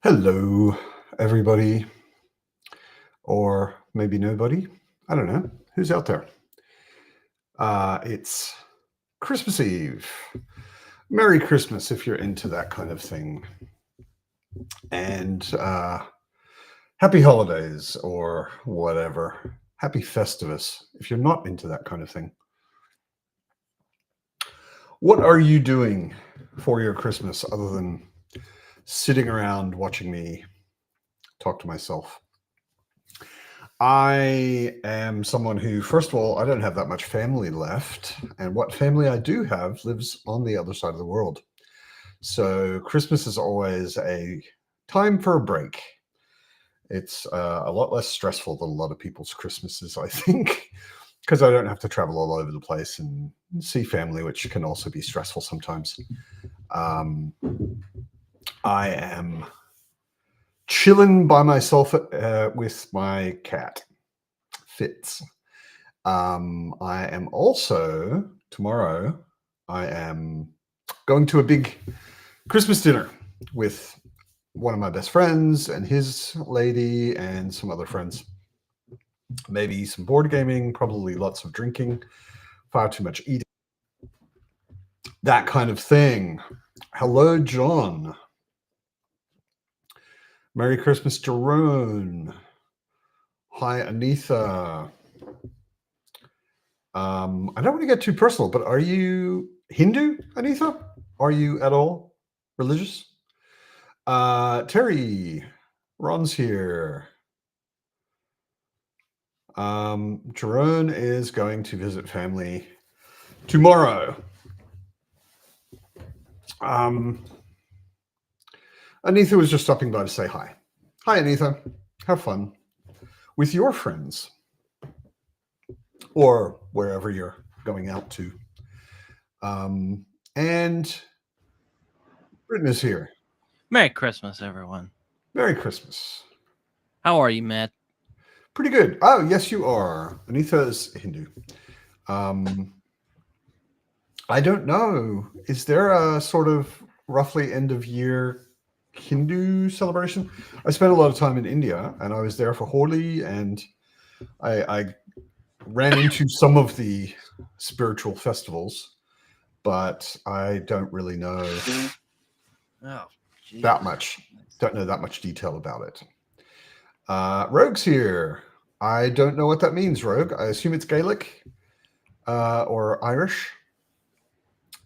Hello, everybody, or maybe nobody. I don't know. Who's out there? It's Christmas Eve. Merry Christmas if you're into that kind of thing. And happy holidays or whatever. Happy Festivus if you're not into that kind of thing. What are you doing for your Christmas other than sitting around watching me talk to myself? I am someone who, first of all, I don't have that much family left. And what family I do have lives on the other side of the world. So Christmas is always a time for a break. It's a lot less stressful than a lot of people's Christmases, I think, because I don't have to travel all over the place and see family, which can also be stressful sometimes. I am chilling by myself with my cat, Fitz. I am also, tomorrow, I am going to a big Christmas dinner with one of my best friends and his lady and some other friends. Maybe some board gaming, probably lots of drinking, far too much eating, that kind of thing. Hello, John. Merry Christmas, Jerome. Hi, Anitha. I don't want to get too personal, but are you Hindu, Anitha? Are you at all religious? Terry, Ron's here. Jerome is going to visit family tomorrow. Anitha was just stopping by to say hi. Hi, Anitha. Have fun with your friends or wherever you're going out to. And Britton is here. Merry Christmas, everyone. Merry Christmas. How are you, Matt? Pretty good. Oh, yes, you are. Anitha is Hindu. I don't know. Is there a sort of roughly end of year Hindu celebration? I spent a lot of time in India and I was there for Holi, and I ran into some of the spiritual festivals, but I don't really know that much. Don't know that much detail about it. Rogue's here. I don't know what that means, Rogue. I assume it's Gaelic or Irish.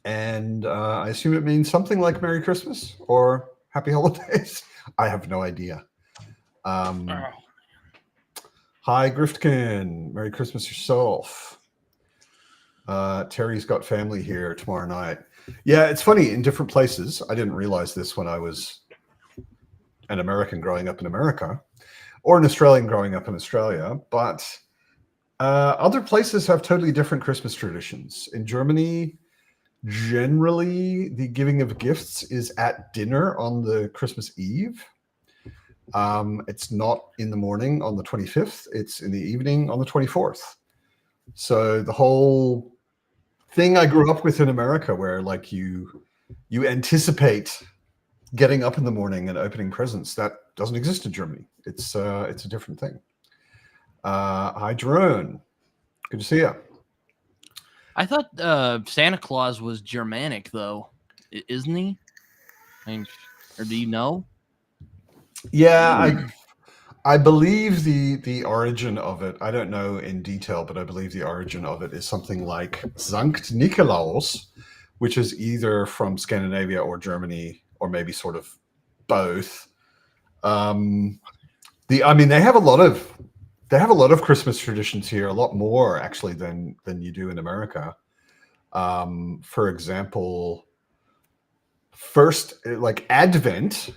And I assume it means something like Merry Christmas or Happy Holidays. I have no idea. Hi, Griftkin. Merry Christmas yourself. Terry's got family here tomorrow night. Yeah, it's funny, in different places. I didn't realize this when I was an American growing up in America, or an Australian growing up in Australia, but other places have totally different Christmas traditions. In Germany, generally, the giving of gifts is at dinner on the Christmas Eve. It's not in the morning on the 25th. It's in the evening on the 24th. So the whole thing I grew up with in America, where like you anticipate getting up in the morning and opening presents, that doesn't exist in Germany. It's a different thing. Hi, Jerome. Good to see you. I thought Santa Claus was Germanic, though, isn't he? I mean, or do you know? Yeah, I believe the origin of it, I don't know in detail, but I believe the origin of it is something like Sankt Nikolaus, which is either from Scandinavia or Germany, or maybe sort of both. I mean, they have a lot of Christmas traditions here, a lot more actually than you do in America. For example, first, like Advent,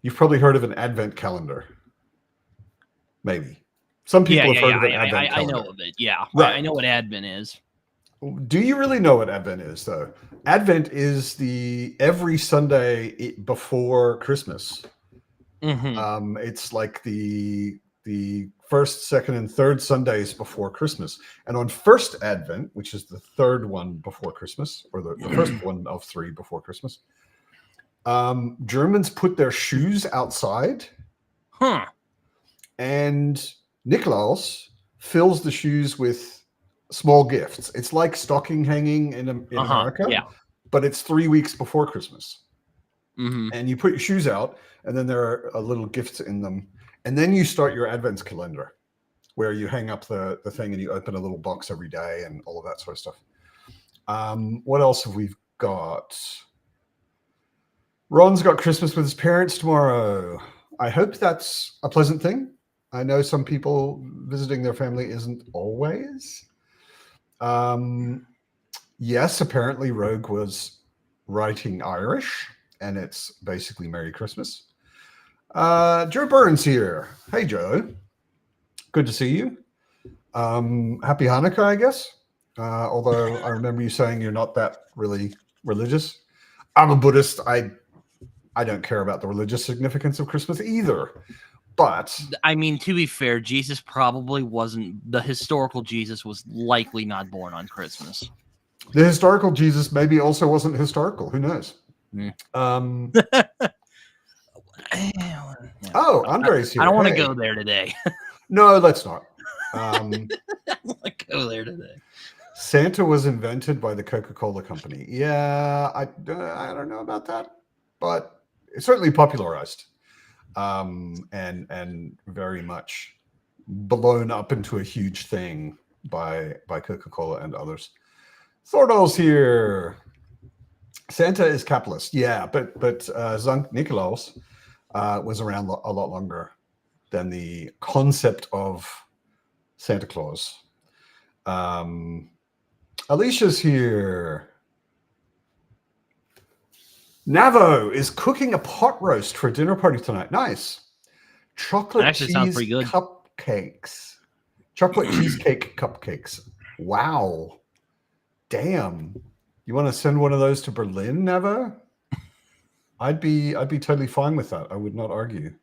you've probably heard of an Advent calendar. Maybe some people have heard of an Advent calendar. I know of it. Yeah, right. I know what Advent is. Do you really know what Advent is, though? Advent is every Sunday before Christmas. Mm-hmm. It's like the first, second, and third Sundays before Christmas. And on first Advent, which is the third one before Christmas, or the first one of three before Christmas, Germans put their shoes outside, Huh. and Nikolaus fills the shoes with small gifts. It's like stocking hanging in America, Yeah. but it's 3 weeks before Christmas. Mm-hmm. And you put your shoes out, and then there are little gifts in them. And then you start your advents calendar, where you hang up the thing and you open a little box every day and all of that sort of stuff. What else have we got? Ron's got Christmas with his parents tomorrow. I hope that's a pleasant thing. I know some people visiting their family isn't always. Yes, apparently Rogue was writing Irish, and it's basically Merry Christmas. Joe Burns here. Hey, Joe. Good to see you. Happy Hanukkah, I guess. Although I remember you saying you're not that really religious. I'm a Buddhist. I don't care about the religious significance of Christmas either. But I mean, to be fair, Jesus probably wasn't the historical Jesus was likely not born on Christmas. the historical Jesus maybe also wasn't historical. Who knows? Oh, Andre's here. I don't want to Hey. go there today. No, let's not. I don't want to go there today. Santa was invented by the Coca-Cola Company. Yeah, I don't know about that, but it's certainly popularized, and very much blown up into a huge thing by Coca-Cola and others. Thordal's here. Santa is capitalist, yeah, but Sankt Nikolaus was around a lot longer than the concept of Santa Claus. Alicia's here. Navo is cooking a pot roast for a dinner party tonight. Nice. Chocolate That actually sounds pretty good. cupcakes. Chocolate cheesecake cupcakes. Wow. Damn. You want to send one of those to Berlin, Navo? I'd be totally fine with that. I would not argue.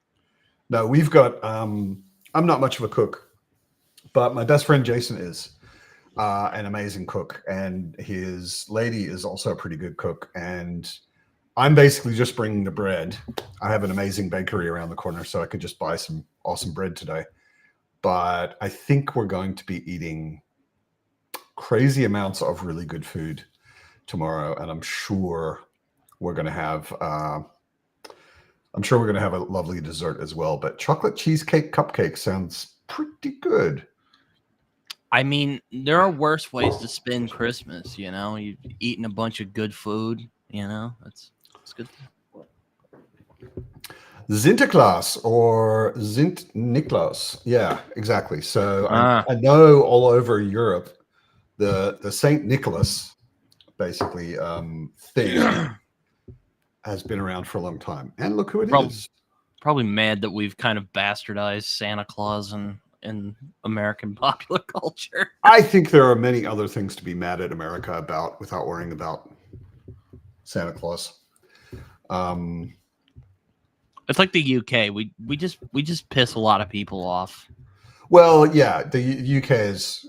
No, we've got I'm not much of a cook, but my best friend Jason is an amazing cook, and his lady is also a pretty good cook, and I'm basically just bringing the bread. I have an amazing bakery around the corner, so I could just buy some awesome bread today. But I think we're going to be eating crazy amounts of really good food tomorrow, and I'm sure we're going to have a lovely dessert as well. But chocolate cheesecake cupcake sounds pretty good. I mean, there are worse ways to spend Christmas. You know, you eating a bunch of good food. You know, it's good. Sinterklaas or Sint Niklaus. Yeah, exactly. So I know all over Europe, the Saint Nicholas basically thing has been around for a long time. And look who it is. Probably mad that we've kind of bastardized Santa Claus in American popular culture. I think there are many other things to be mad at America about without worrying about Santa Claus. It's like the UK. We just piss a lot of people off. Well, yeah, the UK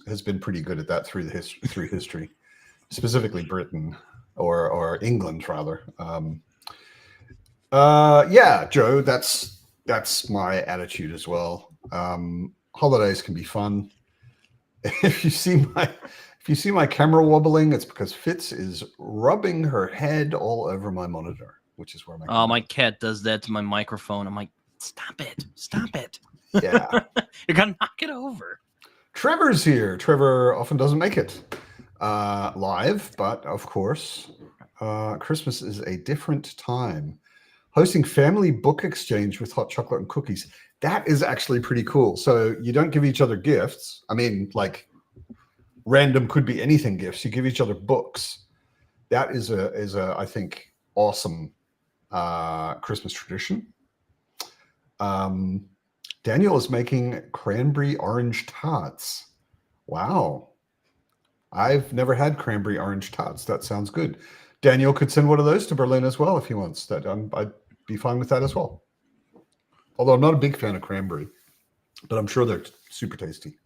has been pretty good at that through history, specifically Britain or England rather. Yeah, Joe, that's my attitude as well. Holidays can be fun. If you see my camera wobbling, it's because Fitz is rubbing her head all over my monitor, which is where my cat does that to my microphone. I'm like, stop it. Yeah. You're gonna knock it over. Trevor's here. Trevor often doesn't make it live, but of course, Christmas is a different time. Hosting family book exchange with hot chocolate and cookies. That is actually pretty cool. So you don't give each other gifts. I mean, like random could be anything gifts. You give each other books. That is a I think awesome Christmas tradition. Daniel is making cranberry orange tarts. Wow. I've never had cranberry orange tarts. That sounds good. Daniel could send one of those to Berlin as well if he wants. That I'd be fine with that as well. Although I'm not a big fan of cranberry, but I'm sure they're super tasty.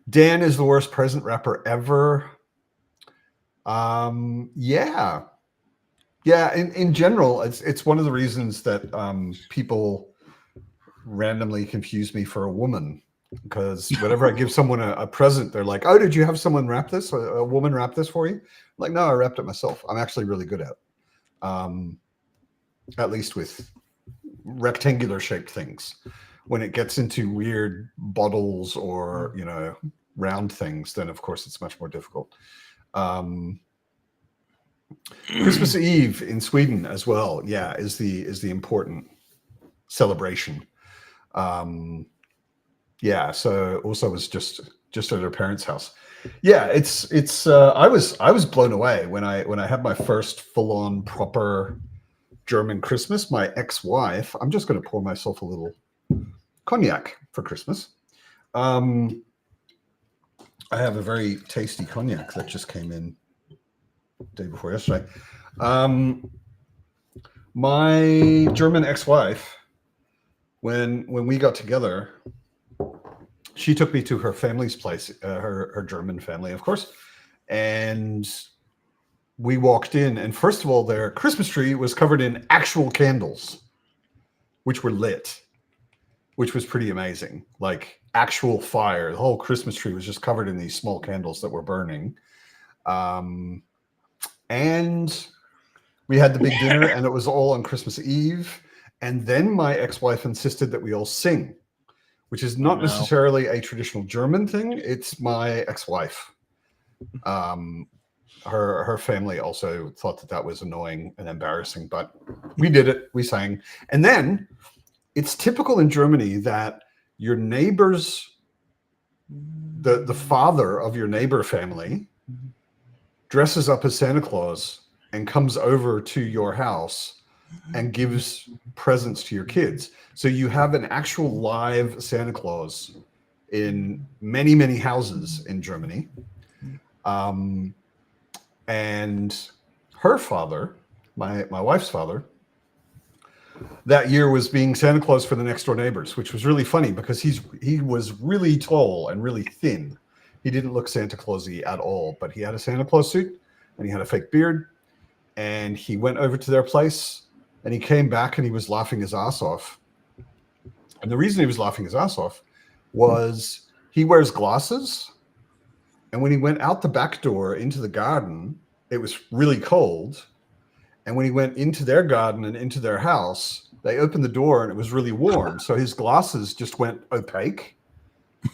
Dan is the worst present wrapper ever. Yeah. Yeah, in general, it's one of the reasons that people randomly confuse me for a woman, because whenever I give someone a present, they're like, "Oh, did you have someone wrap this? A woman wrap this for you?" I'm like, no, I wrapped it myself. I'm actually really good at it. At least with rectangular shaped things. When it gets into weird bottles or round things, then of course it's much more difficult. Christmas Eve in Sweden as well, yeah, is the important celebration. Yeah, so also was just at her parents' house. Yeah, it's I was blown away when I had my first full-on proper German Christmas. My ex-wife, I'm just going to pour myself a little cognac for Christmas. I have a very tasty cognac that just came in day before yesterday. My German ex-wife, when we got together, she took me to her family's place, her German family, of course, and we walked in, and first of all, their Christmas tree was covered in actual candles, which were lit, which was pretty amazing. Like actual fire. The whole Christmas tree was just covered in these small candles that were burning. And we had the big dinner, and it was all on Christmas Eve. And then my ex-wife insisted that we all sing, which is not necessarily a traditional German thing. It's my ex-wife. Her family also thought that was annoying and embarrassing, but we did it. We sang. And then it's typical in Germany that your neighbors, the father of your neighbor family, dresses up as Santa Claus and comes over to your house and gives presents to your kids. So you have an actual live Santa Claus in many, many houses in Germany. And her father, my wife's father, that year was being Santa Claus for the next door neighbors, which was really funny because he was really tall and really thin. He didn't look Santa Claus-y at all, but he had a Santa Claus suit and he had a fake beard. And he went over to their place and he came back and he was laughing his ass off. And the reason he was laughing his ass off was he wears glasses. And when he went out the back door into the garden, it was really cold. And when he went into their garden and into their house, they opened the door and it was really warm. So his glasses just went opaque,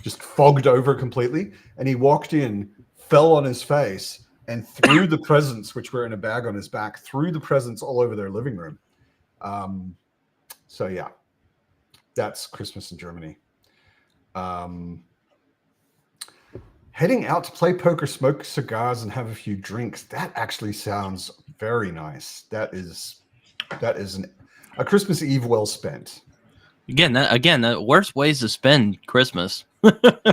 just fogged over completely. And he walked in, fell on his face, and threw the presents, which were in a bag on his back, threw the presents all over their living room. So yeah, that's Christmas in Germany. Heading out to play poker, smoke cigars, and have a few drinks. That actually sounds very nice. That is a Christmas Eve well spent. Again, the worst ways to spend Christmas.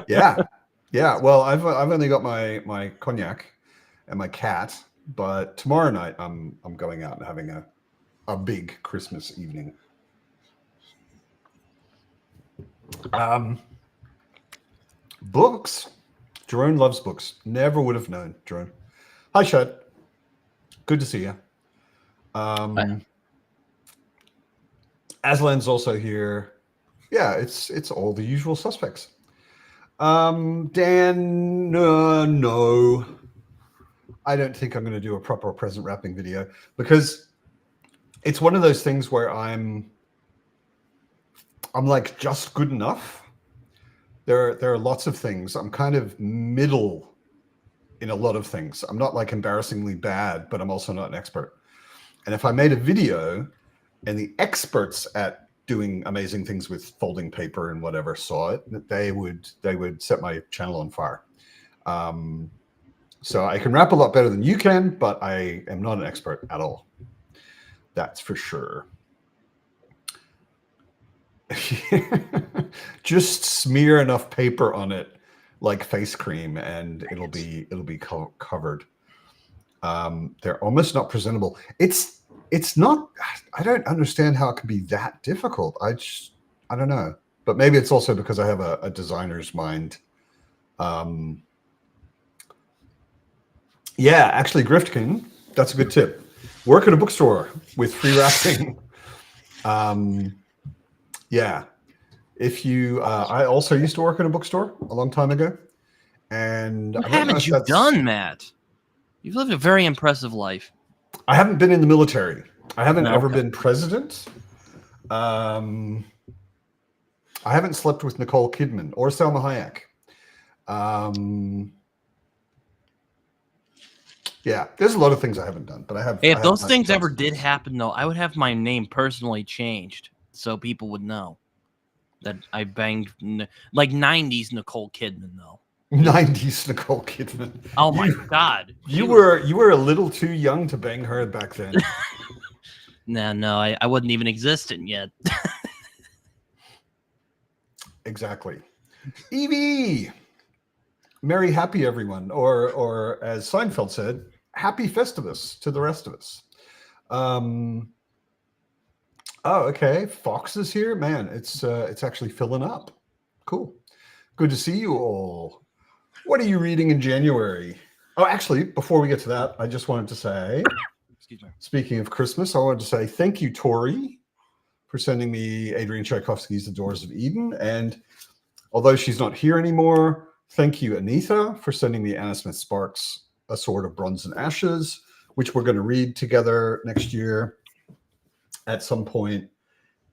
Yeah. Well, I've only got my cognac and my cat, but tomorrow night I'm going out and having a big Christmas evening. Books. Jerome loves books. Never would have known, Jerome. Hi, Shad. Good to see you. Aslan's also here. Yeah, it's all the usual suspects. Dan, no. I don't think I'm going to do a proper present wrapping video because it's one of those things where I'm like just good enough. There are lots of things. I'm kind of middle in a lot of things. I'm not like embarrassingly bad, but I'm also not an expert. And if I made a video and the experts at doing amazing things with folding paper and whatever saw it, they would set my channel on fire. So I can rap a lot better than you can, but I am not an expert at all. That's for sure. Just smear enough paper on it like face cream and it'll be covered. They're almost not presentable. It's not, I don't understand how it can be that difficult. I don't know, but maybe it's also because I have a designer's mind. Yeah, actually, Griftkin, that's a good tip. work at a bookstore with free wrapping. Yeah. If you, I also used to work in a bookstore a long time ago, and What I don't know haven't if you that's. done, Matt? You've lived a very impressive life. I haven't been in the military. I haven't No, ever okay. been president. I haven't slept with Nicole Kidman or Salma Hayek. Yeah, there's a lot of things I haven't done, but I have. Hey, if I have those done things tons ever of did things. happen, though, I would have my name personally changed so people would know that I banged like '90s Nicole Kidman, though. 90s Nicole Kidman. Oh my God, You were a little too young to bang her back then. No, I wasn't even existing yet. Exactly. Evie, merry happy everyone, or as Seinfeld said, happy Festivus to the rest of us. Oh, okay. Fox is here, man. It's actually filling up. Cool. Good to see you all. What are you reading in January? Oh, actually, before we get to that, I just wanted to say, Excuse me. speaking of Christmas, I wanted to say thank you, Tori, for sending me Adrian Tchaikovsky's The Doors of Eden. And although she's not here anymore, thank you, Anita, for sending me Anna Smith Sparks' A Sword of Bronze and Ashes, which we're going to read together next year at some point.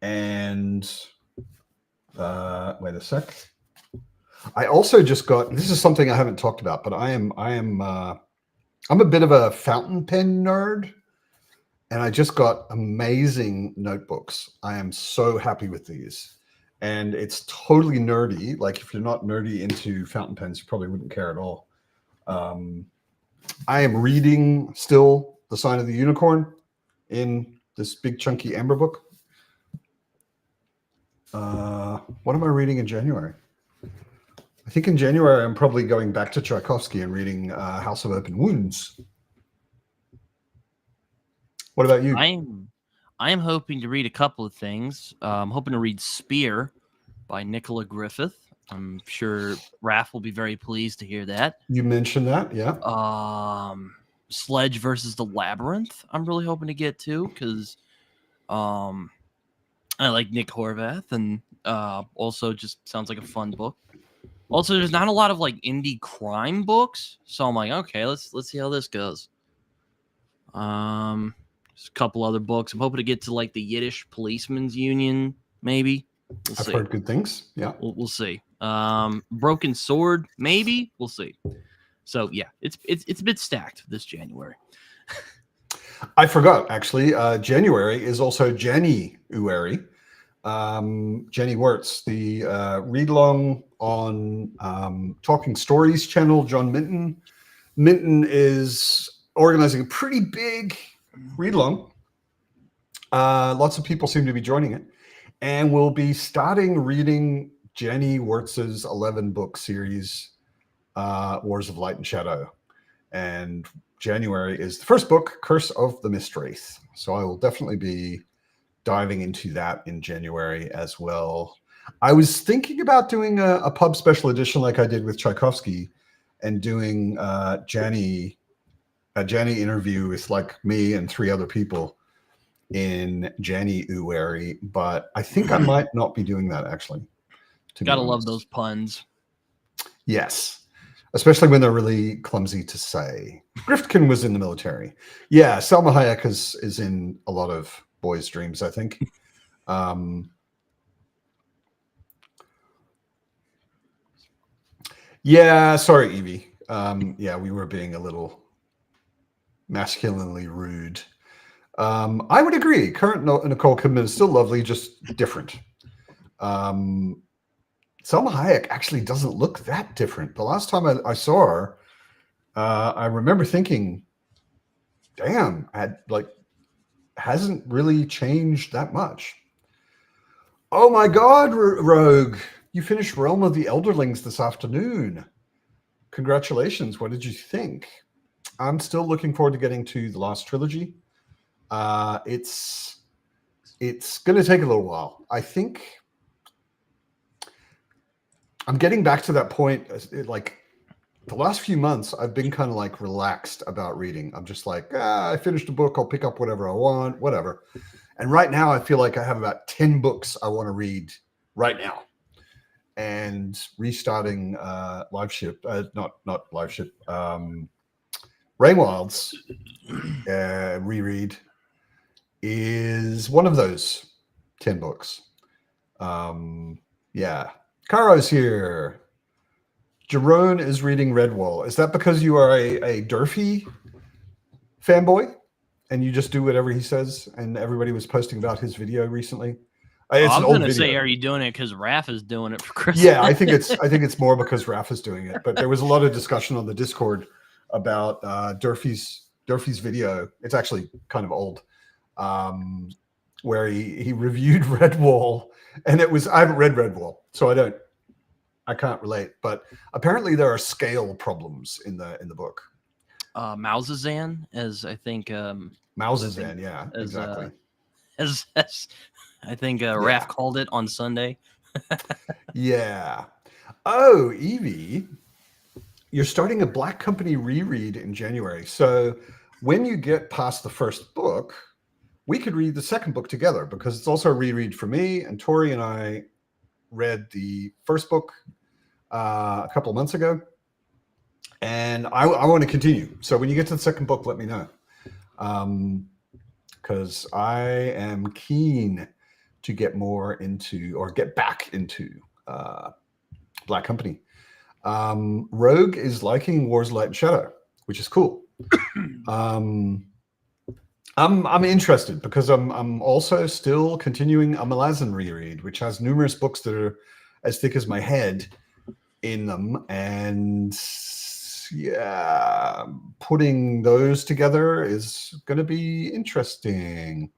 And wait a sec. I also just got, this is something I haven't talked about, but I'm a bit of a fountain pen nerd, and I just got amazing notebooks. I am so happy with these, and it's totally nerdy. Like if you're not nerdy into fountain pens, you probably wouldn't care at all. I am reading still The Sign of the Unicorn in this big chunky amber book. What am I reading in January? I think in January, I'm probably going back to Tchaikovsky and reading House of Open Wounds. What about you? I am hoping to read a couple of things. I'm hoping to read Spear by Nicola Griffith. I'm sure Raph will be very pleased to hear that. You mentioned that, yeah. Sledge versus the Labyrinth. I'm really hoping to get to because I like Nick Horvath, and also just sounds like a fun book. Also, there's not a lot of like indie crime books, so I'm like, okay, let's see how this goes. Just a couple other books. I'm hoping to get to like the Yiddish Policemen's Union, maybe. I've heard good things. Yeah, we'll see. Broken Sword, maybe. We'll see. So yeah, it's a bit stacked this January. I forgot actually. January is also January. Jenny Wirtz, the read along on Talking Stories channel. John Minton. Minton is organizing a pretty big read along. Lots of people seem to be joining it, and we'll be starting reading Jenny Wirtz's 11-book series, Wars of Light and Shadow. And January is the first book, Curse of the Mistwraith. So I will definitely be diving into that in January as well. I was thinking about doing a pub special edition like I did with Tchaikovsky, and doing a Janny interview with like me and 3 other people in January, but I think I might not be doing that actually. Gotta love those puns. Yes, especially when they're really clumsy to say. Griftkin was in the military. Yeah, Salma Hayek is in a lot of boys' dreams, I think. Yeah, sorry, Evie. Yeah, we were being a little masculinely rude. I would agree. Current Nicole Kidman is still lovely, just different. Salma Hayek actually doesn't look that different. The last time I saw her, I remember thinking, damn, hasn't really changed that much. Oh my God, Rogue, you finished Realm of the Elderlings this afternoon. Congratulations. What did you think? I'm still looking forward to getting to the last trilogy. It's going to take a little while. I think I'm getting back to that point. Like the last few months, I've been kind of like relaxed about reading. I'm just like, I finished a book. I'll pick up whatever I want, whatever. And right now, I feel like I have about 10 books I want to read right now. And restarting live ship, not live ship, Rainwild's reread is one of those 10 books. Yeah. Caro's here. Jerome is reading Redwall. Is that because you are a Durfee fanboy and you just do whatever he says? And everybody was posting about his video recently. It's I an was old gonna video. say, are you doing it because Raph is doing it for Christmas? Yeah, I think it's more because Raph is doing it. But there was a lot of discussion on the Discord about Durfee's video. It's actually kind of old, where he reviewed Redwall, and it was, I haven't read Redwall, so I can't relate. But apparently there are scale problems in the book. Mousezan, as I think. Mousezan, yeah, exactly. As I think Raph called it on Sunday. Yeah. Oh, Evie, you're starting a Black Company reread in January. So when you get past the first book, we could read the second book together, because it's also a reread for me. And Tori and I read the first book a couple of months ago. And I want to continue. So when you get to the second book, let me know. Because I am keen to get more into, or get back into Black Company. Rogue is liking Wars, Light, and Shadow, which is cool. I'm interested because I'm also still continuing a Malazan reread, which has numerous books that are as thick as my head in them, and yeah, putting those together is going to be interesting.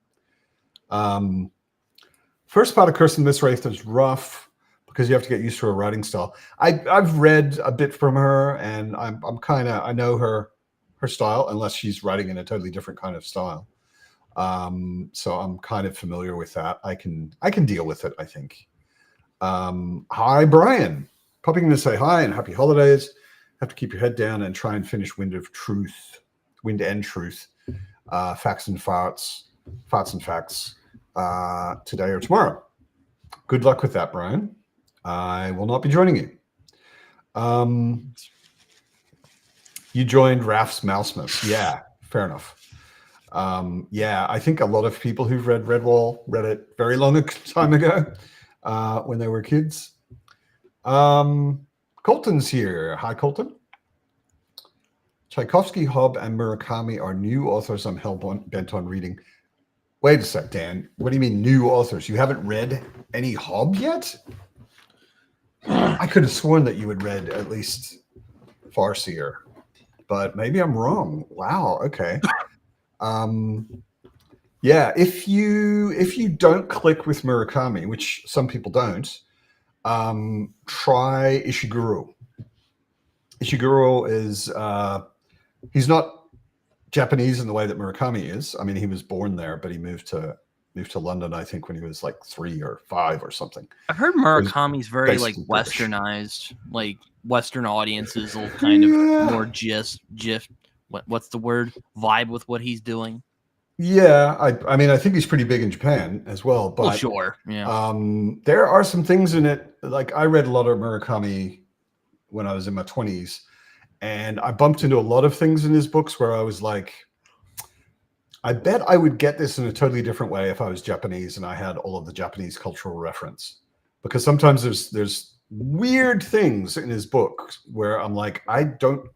First part of Curse and Miswraith is rough because you have to get used to her writing style. I've read a bit from her, and I'm kind of, I know her style, unless she's writing in a totally different kind of style. So I'm kind of familiar with that. I can deal with it, I think. Hi, Brian. Popping in to say hi and happy holidays. Have to keep your head down and try and finish Wind and Truth. Facts and Farts and Facts today or tomorrow. Good luck with that, Brian. I will not be joining you. You joined Raph's Mousmas. Yeah, fair enough. Yeah, I think a lot of people who've read Redwall read it very long time ago when they were kids. Colton's here. Hi, Colton. Tchaikovsky, Hobb, and Murakami are new authors I'm hell-bent on reading. Wait a sec, Dan. What do you mean new authors? You haven't read any Hobb yet? I could have sworn that you had read at least Farseer, but maybe I'm wrong. Wow. Okay. Yeah. If you don't click with Murakami, which some people don't, try Ishiguro. Ishiguro is he's not Japanese in the way that Murakami is. I mean, he was born there, but he moved to London, I think, when he was like 3 or 5 or something. I've heard Murakami's very like westernized, like Western audiences will kind of more what's the word? Vibe with what he's doing. Yeah, I mean, I think he's pretty big in Japan as well. But well, sure, yeah. There are some things in it. Like I read a lot of Murakami when I was in my 20s, and I bumped into a lot of things in his books where I was like, I bet I would get this in a totally different way if I was Japanese and I had all of the Japanese cultural reference. Because sometimes there's weird things in his book where I'm like, I don't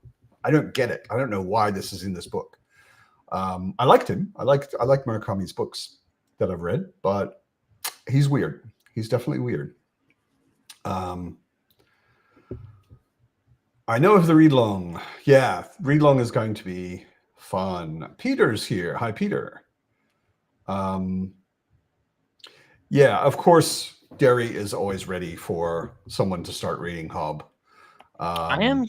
get it. I don't know why this is in this book. I liked him. I liked Murakami's books that I've read, but he's weird. He's definitely weird. I know of the read long. Yeah, read long is going to be fun. Peter's here. Hi, Peter. Yeah, of course, Derry is always ready for someone to start reading Hobb. I am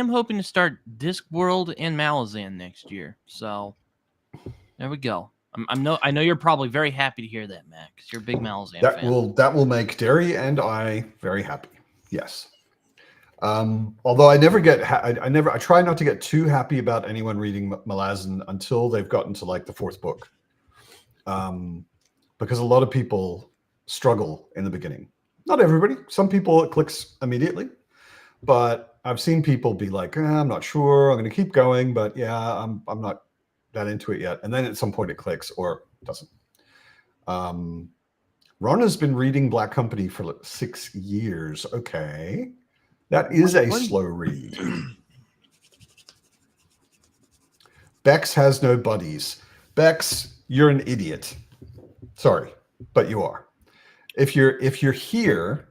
hoping to start Discworld and Malazan next year. So there we go. I know you're probably very happy to hear that, Matt, because you're a big Malazan fan. That will make Derry and I very happy. Yes. Although I never get, I try not to get too happy about anyone reading Malazan until they've gotten to like the fourth book, because a lot of people struggle in the beginning. Not everybody. Some people it clicks immediately, but I've seen people be like, I'm not sure. I'm going to keep going, but yeah, I'm not that into it yet. And then at some point it clicks or doesn't. Ron has been reading Black Company for like 6 years. Okay. That is a slow read. Bex has no buddies. Bex, you're an idiot. Sorry, but you are. If you're here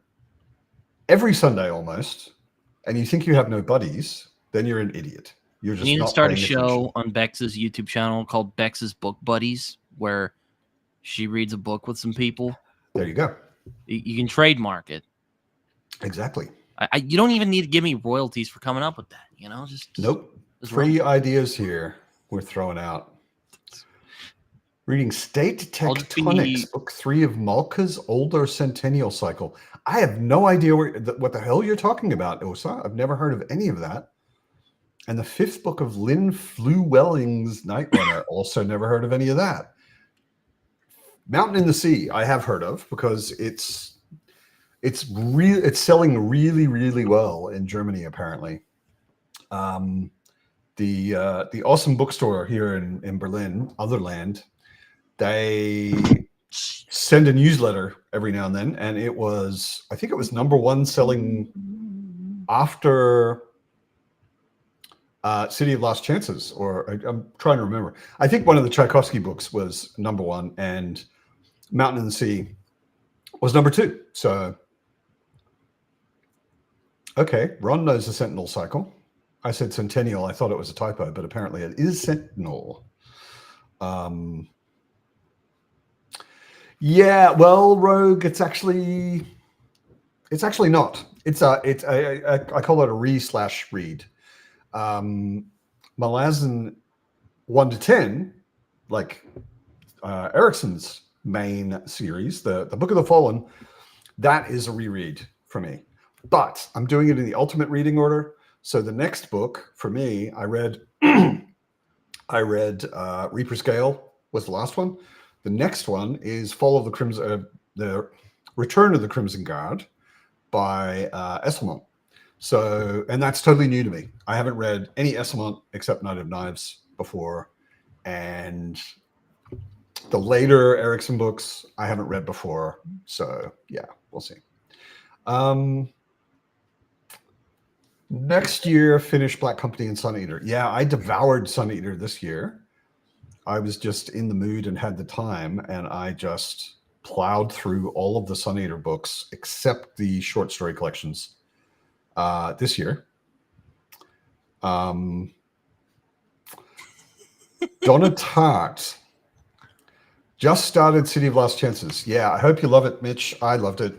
every Sunday almost, and you think you have no buddies, then you're an idiot. You're just you need not to start a paying show attention. on Bex's YouTube channel called Bex's Book Buddies, where she reads a book with some people. There you go. You can trademark it. Exactly. You don't even need to give me royalties for coming up with that. You know, just nope. Free ideas here we're throwing out. Reading State Tectonics, book 3 of Malka's Older Centennial Cycle. I have no idea what the hell you're talking about, Osa. I've never heard of any of that. And the 5th book of Lynn Flew-Welling's Night Runner. Also never heard of any of that. Mountain in the Sea, I have heard of because it's selling really, really well in Germany, apparently. The awesome bookstore here in Berlin, Otherland, they send a newsletter every now and then, and I think it was #1 selling after City of Lost Chances, or I'm trying to remember. I think one of the Tchaikovsky books was #1, and Mountain in the Sea was #2. So, okay, Ron knows the Sentinel Cycle. I said Centennial. I thought it was a typo, but apparently it is Sentinel. Yeah, well, Rogue, it's actually not. I call it a re/read. Malazan 1 to 10, like Erickson's main series, the Book of the Fallen, that is a reread for me. But I'm doing it in the ultimate reading order. So the next book for me, I read Reaper's Gale was the last one. The next one is the Return of the Crimson Guard by Esselmont. So, and that's totally new to me. I haven't read any Esselmont except Knight of Knives before, and the later Erickson books I haven't read before. So yeah, we'll see. Next year, finish Black Company and Sun Eater. Yeah, I devoured Sun Eater this year. I was just in the mood and had the time, and I just plowed through all of the Sun Eater books except the short story collections this year. Donna Tartt just started City of Lost Chances. Yeah, I hope you love it, Mitch. I loved it.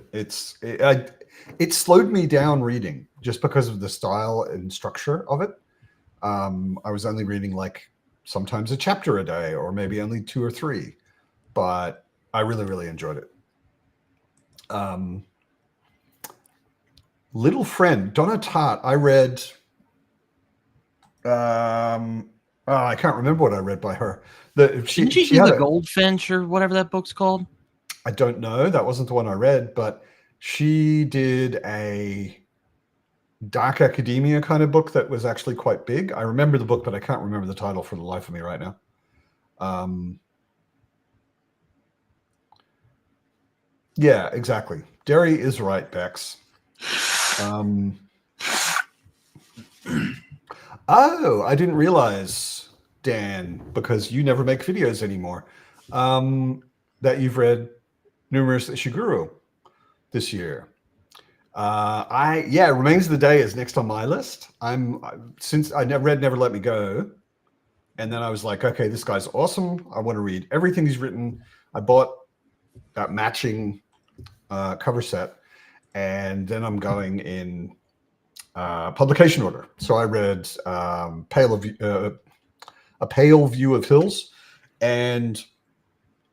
It slowed me down reading just because of the style and structure of it. I was only reading like sometimes a chapter a day, or maybe only 2 or 3, but I really, really enjoyed it. Little Friend, Donna Tartt, I read, I can't remember what I read by her. Didn't she do the Goldfinch or whatever that book's called? I don't know. That wasn't the one I read, but she did a dark academia kind of book that was actually quite big. I remember the book, but I can't remember the title for the life of me right now. Yeah, exactly. Derry is right, Bex. Oh, I didn't realize, Dan, because you never make videos anymore, that you've read Numerous Ishiguro this year. Remains of the Day is next on my list. Since I read Never Let Me Go, and then I was like, okay, this guy's awesome. I want to read everything he's written. I bought that matching cover set, and then I'm going in publication order. So I read A Pale View of Hills and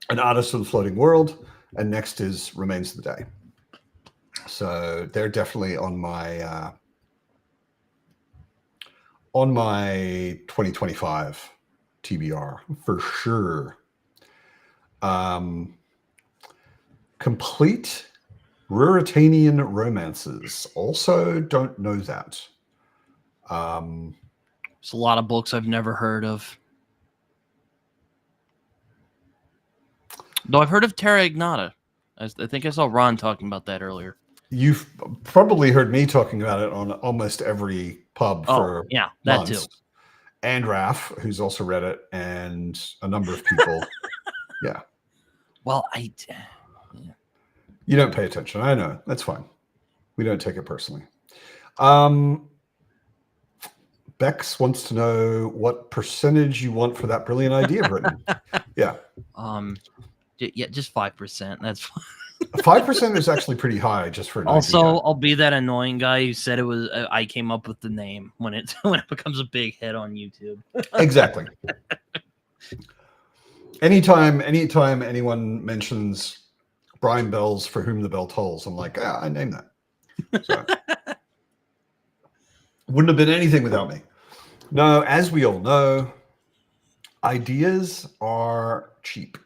An Artist of the Floating World, and next is Remains of the Day. So they're definitely on my on my 2025 TBR for sure. Complete Ruritanian romances. Also, don't know that. There's a lot of books I've never heard of. Though I've heard of Terra Ignota. I think I saw Ron talking about that earlier. You've probably heard me talking about it on almost every pub for that months. too. And Raph, who's also read it, and a number of people. Yeah. Well, You don't pay attention. I know. That's fine. We don't take it personally. Bex wants to know what percentage you want for that brilliant idea, Britain. Yeah. Yeah, just 5%. That's fine. 5% is actually pretty high just for an also, idea. I'll be that annoying guy who said it was I came up with the name when it becomes a big hit on YouTube. Exactly. Anytime anyone mentions Brian Bell's For Whom the Bell Tolls, I'm like, I named that. So, wouldn't have been anything without me. No, as we all know, ideas are cheap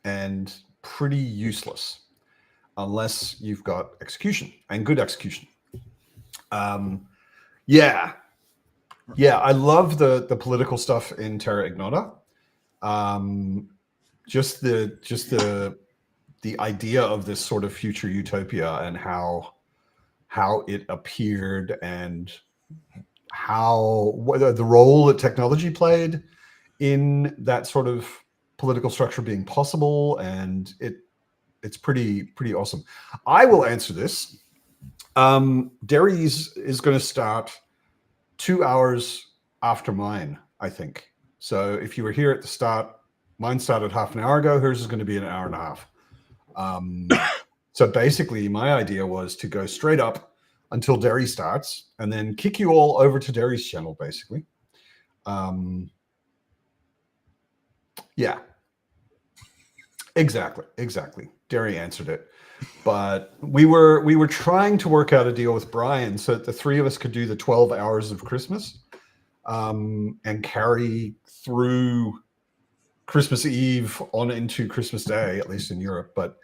and pretty useless unless you've got execution and good execution. Yeah, I love the political stuff in Terra Ignota. Just the idea of this sort of future utopia and how it appeared and whether the role that technology played in that sort of political structure being possible, and it's pretty awesome. I will answer this. Derry's is going to start 2 hours after mine, I think. So if you were here at the start, mine started half an hour ago. Hers is going to be an hour and a half. So basically, my idea was to go straight up until Derry starts, and then kick you all over to Derry's channel, basically. Yeah. Exactly. Derry answered it. But we were trying to work out a deal with Brian so that the three of us could do the 12 hours of Christmas and carry through Christmas Eve on into Christmas Day, at least in Europe, but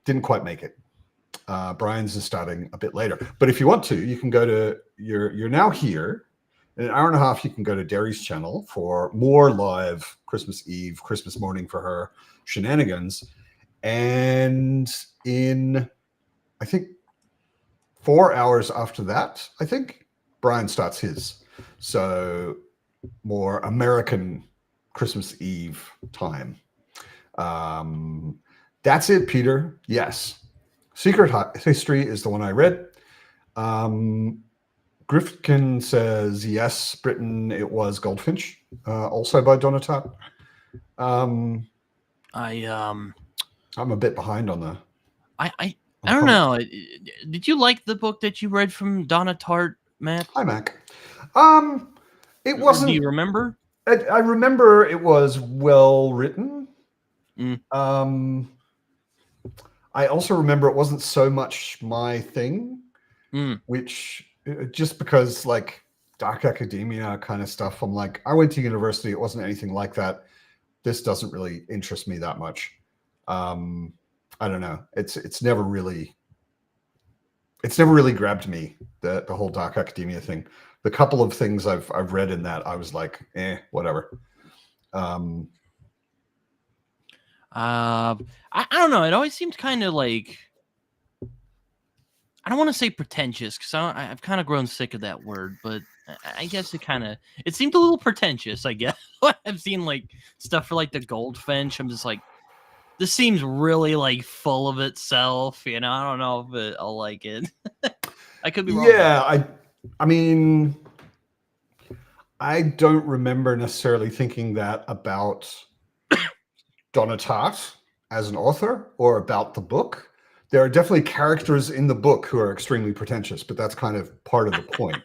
didn't quite make it. Brian's is starting a bit later. But if you want to, you can go to you're now here. In an hour and a half, you can go to Derry's channel for more live Christmas Eve, Christmas morning for her shenanigans. And in, I think, 4 hours after that, I think, Brian starts his. So more American Christmas Eve time. That's it, Peter. Yes. Secret History is the one I read. Griffkin says, yes, Britain, it was Goldfinch, also by Donatat. I'm a bit behind on the... I don't know. Did you like the book that you read from Donna Tartt, Matt? Hi, Mac. It wasn't... Do you remember? I remember it was well written. I also remember it wasn't so much my thing, which just because like dark academia kind of stuff, I'm like, I went to university. It wasn't anything like that. This doesn't really interest me that much. I don't know. It's never really grabbed me, the whole dark academia thing. The couple of things I've read in that, I was like, whatever. I don't know. It always seemed kind of like, I don't want to say pretentious because I've kind of grown sick of that word, but I guess it seemed a little pretentious, I guess. I've seen like stuff for like the Goldfinch. I'm just like, this seems really like full of itself. You know, I don't know if I'll like it. I could be wrong. Yeah, I mean, I don't remember necessarily thinking that about Donna Tartt as an author or about the book. There are definitely characters in the book who are extremely pretentious, but that's kind of part of the point.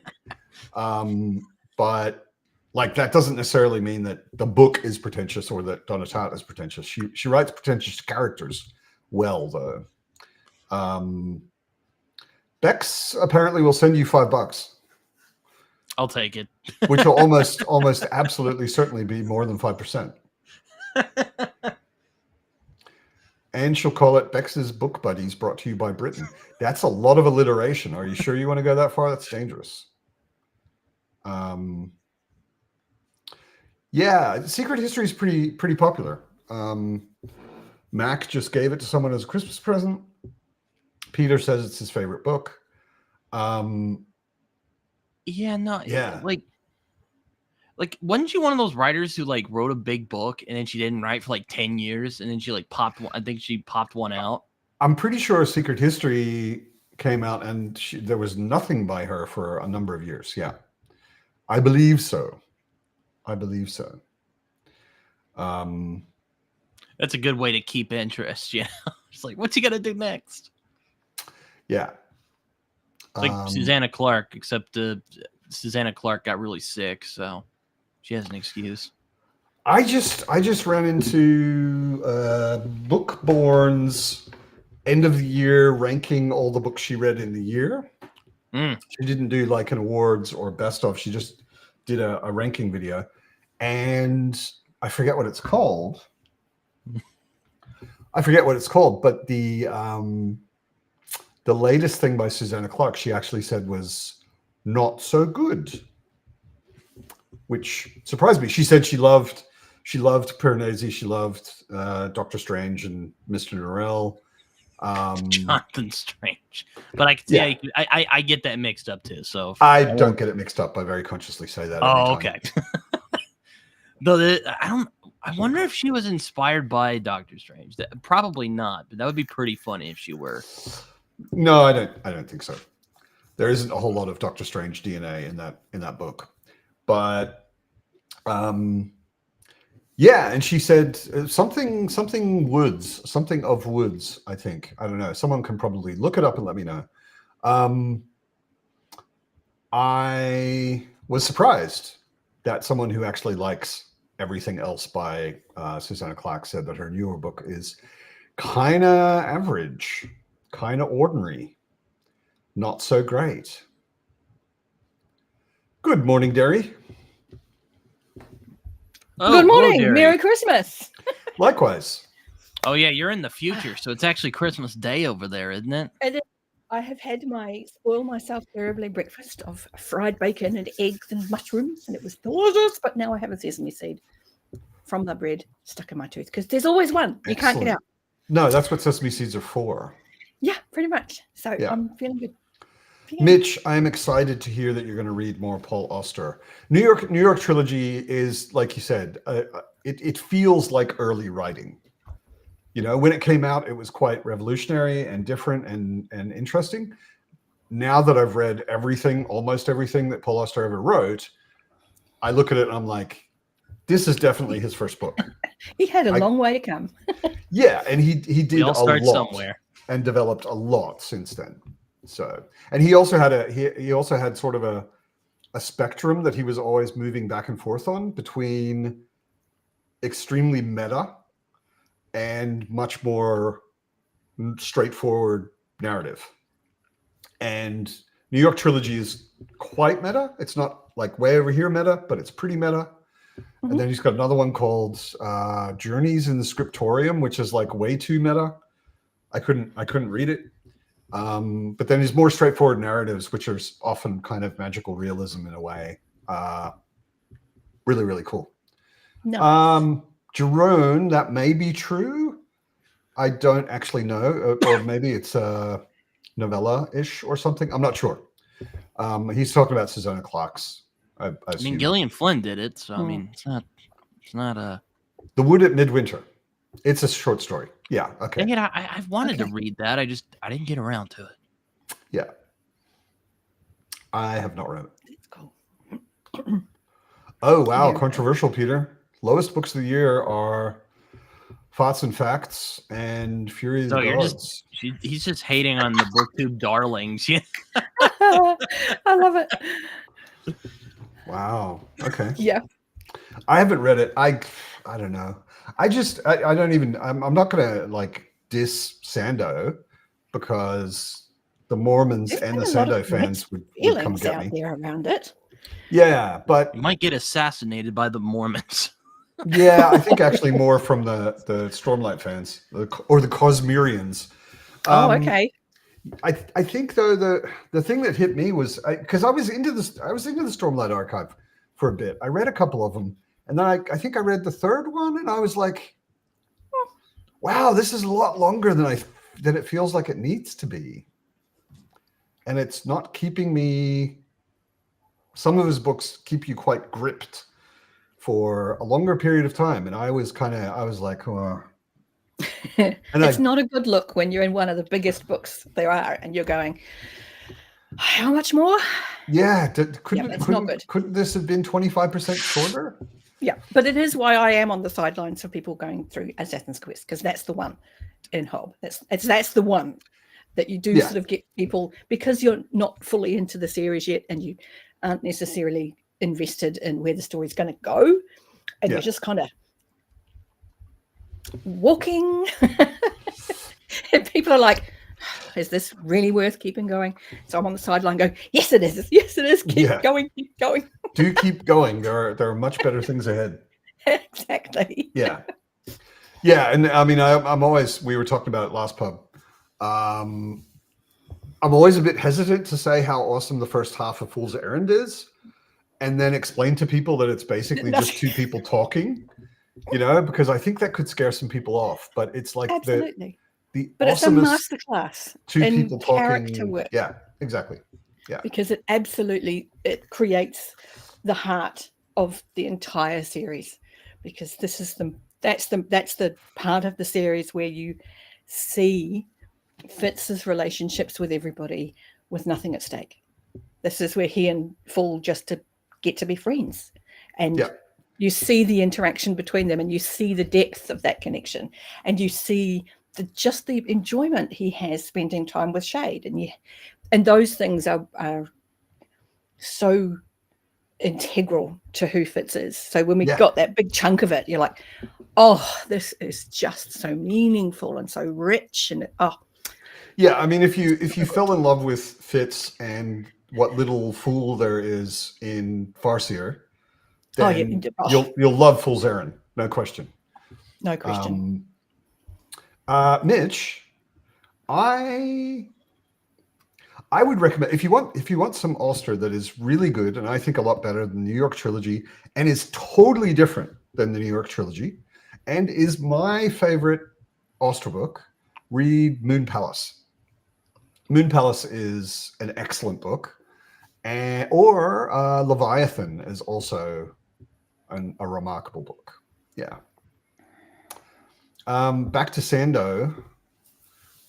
But like that doesn't necessarily mean that the book is pretentious or that Donna Tartt is pretentious. She writes pretentious characters well, though. Bex apparently will send you $5. I'll take it. which will almost absolutely certainly be more than 5%. And she'll call it Bex's Book Buddies, brought to you by Britain. That's a lot of alliteration. Are you sure you want to go that far? That's dangerous. Yeah, Secret History is pretty popular. Mac just gave it to someone as a Christmas present. Peter says it's his favorite book. Yeah, like wasn't she one of those writers who like wrote a big book and then she didn't write for like 10 years and then she like popped one? I think she popped one out. I'm pretty sure Secret History came out and there was nothing by her for a number of years. Yeah, I believe so. That's a good way to keep interest. Yeah, it's like, what's he gonna do next? Yeah, it's like Susanna Clark, except Susanna Clark got really sick, so she has an excuse. I just ran into Bookborn's end of the year ranking all the books she read in the year. She didn't do like an awards or best of. She just did a ranking video, and I forget what it's called. But the latest thing by Susanna Clark, she actually said was not so good, which surprised me. She said she loved Piranesi, she loved Doctor Strange and Mr. Norrell. Jonathan Strange, but I can see I get that mixed up too. So I don't get it mixed up. I very consciously say that. Oh, okay. Though I wonder if she was inspired by Doctor Strange. Probably not, but that would be pretty funny if she were. No, I don't think so. There isn't a whole lot of Doctor Strange DNA in that book, but yeah. And she said something of Woods. I think, I don't know. Someone can probably look it up and let me know. I was surprised that someone who actually likes everything else by Susanna Clark said that her newer book is kind of average, kind of ordinary, not so great. Good morning, Derry. Good morning. Hello, Merry Christmas. Likewise. Oh yeah, you're in the future, so it's actually Christmas Day over there, isn't it? I have had spoil myself terribly breakfast of fried bacon and eggs and mushrooms, and it was delicious. But now I have a sesame seed from the bread stuck in my tooth because there's always one you can't get out. No, that's what sesame seeds are for. Yeah, pretty much. So yeah. I'm feeling good. Mitch, I'm excited to hear that you're going to read more Paul Auster. New York Trilogy is, like you said, it feels like early writing. You know, when it came out, it was quite revolutionary and different and interesting. Now that I've read almost everything that Paul Auster ever wrote, I look at it and I'm like, this is definitely his first book. He had a long way to come. Yeah, and he did a lot somewhere and developed a lot since then. So, and he also had sort of a spectrum that he was always moving back and forth on between extremely meta and much more straightforward narrative. And New York Trilogy is quite meta. It's not like way over here meta, but it's pretty meta. Mm-hmm. And then he's got another one called Journeys in the Scriptorium, which is like way too meta. I couldn't read it. But then his more straightforward narratives, which are often kind of magical realism in a way. Really, really cool. No. Jerome, that may be true. I don't actually know, or maybe it's novella-ish or something. I'm not sure. He's talking about Susanna Clark's. I mean, Gillian Flynn did it, so I mean, it's not a. The Wood at Midwinter. It's a short story. Yeah. Okay. Dang it, I've wanted to read that. I didn't get around to it. Yeah. I have not read it. It's cool. Oh wow, controversial, Peter. Lowest books of the year are Thoughts and Facts and Fury of the Gods. He's just hating on the BookTube darlings. Yeah. I love it. Wow. Okay. Yeah. I haven't read it. I don't know. I don't even. I'm not gonna like diss Sando because the Mormons and the Sando fans would come get me. There around it. Yeah, but You might get assassinated by the Mormons. yeah, I think actually more from the Stormlight fans or the Cosmerians. Oh, okay. I think though the thing that hit me was because I was into the Stormlight archive for a bit. I read a couple of them, and then I think I read the third one, and I was like, wow, this is a lot longer than it feels like it needs to be, and it's not keeping me. Some of his books keep you quite gripped for a longer period of time, and I was like, oh. It's not a good look when you're in one of the biggest books there are, and you're going, how much more? Yeah, not good. Couldn't this have been 25% shorter? Yeah, but it is why I am on the sidelines for people going through Assassin's Quest, because that's the one in Hob. That's the one that you do sort of get people, because you're not fully into the series yet, and you aren't necessarily invested in where the story's going to go, and you're just kind of walking. And people are like, is this really worth keeping going? So I'm on the sideline going, yes it is, keep going. Do keep going. There are much better things ahead. Exactly. Yeah, and I mean, I'm always, we were talking about it last pub, I'm always a bit hesitant to say how awesome the first half of Fool's Errand is, and then explain to people that it's basically just two people talking, because I think that could scare some people off. But it's like absolutely but it's a masterclass. Two people talking. Character work. Yeah, exactly. Yeah, because it creates the heart of the entire series, because this is that's the part of the series where you see Fitz's relationships with everybody with nothing at stake. This is where he and Fool just to get to be friends, and you see the interaction between them, and you see the depth of that connection, and you see just the enjoyment he has spending time with Shade, and those things are so integral to who Fitz is. So when we got that big chunk of it, you're like, oh, this is just so meaningful and so rich, and I mean, if you fell in love with Fitz and what little Fool there is in Farseer, then you'll love Fool's Errand, no question. Mitch, I would recommend, if you want some Ulster that is really good, and I think a lot better than the New York trilogy, and is totally different than the New York trilogy, and is my favorite Ulster book, read Moon Palace. Moon Palace is an excellent book, or Leviathan is also a remarkable book. Yeah. Back to Sando.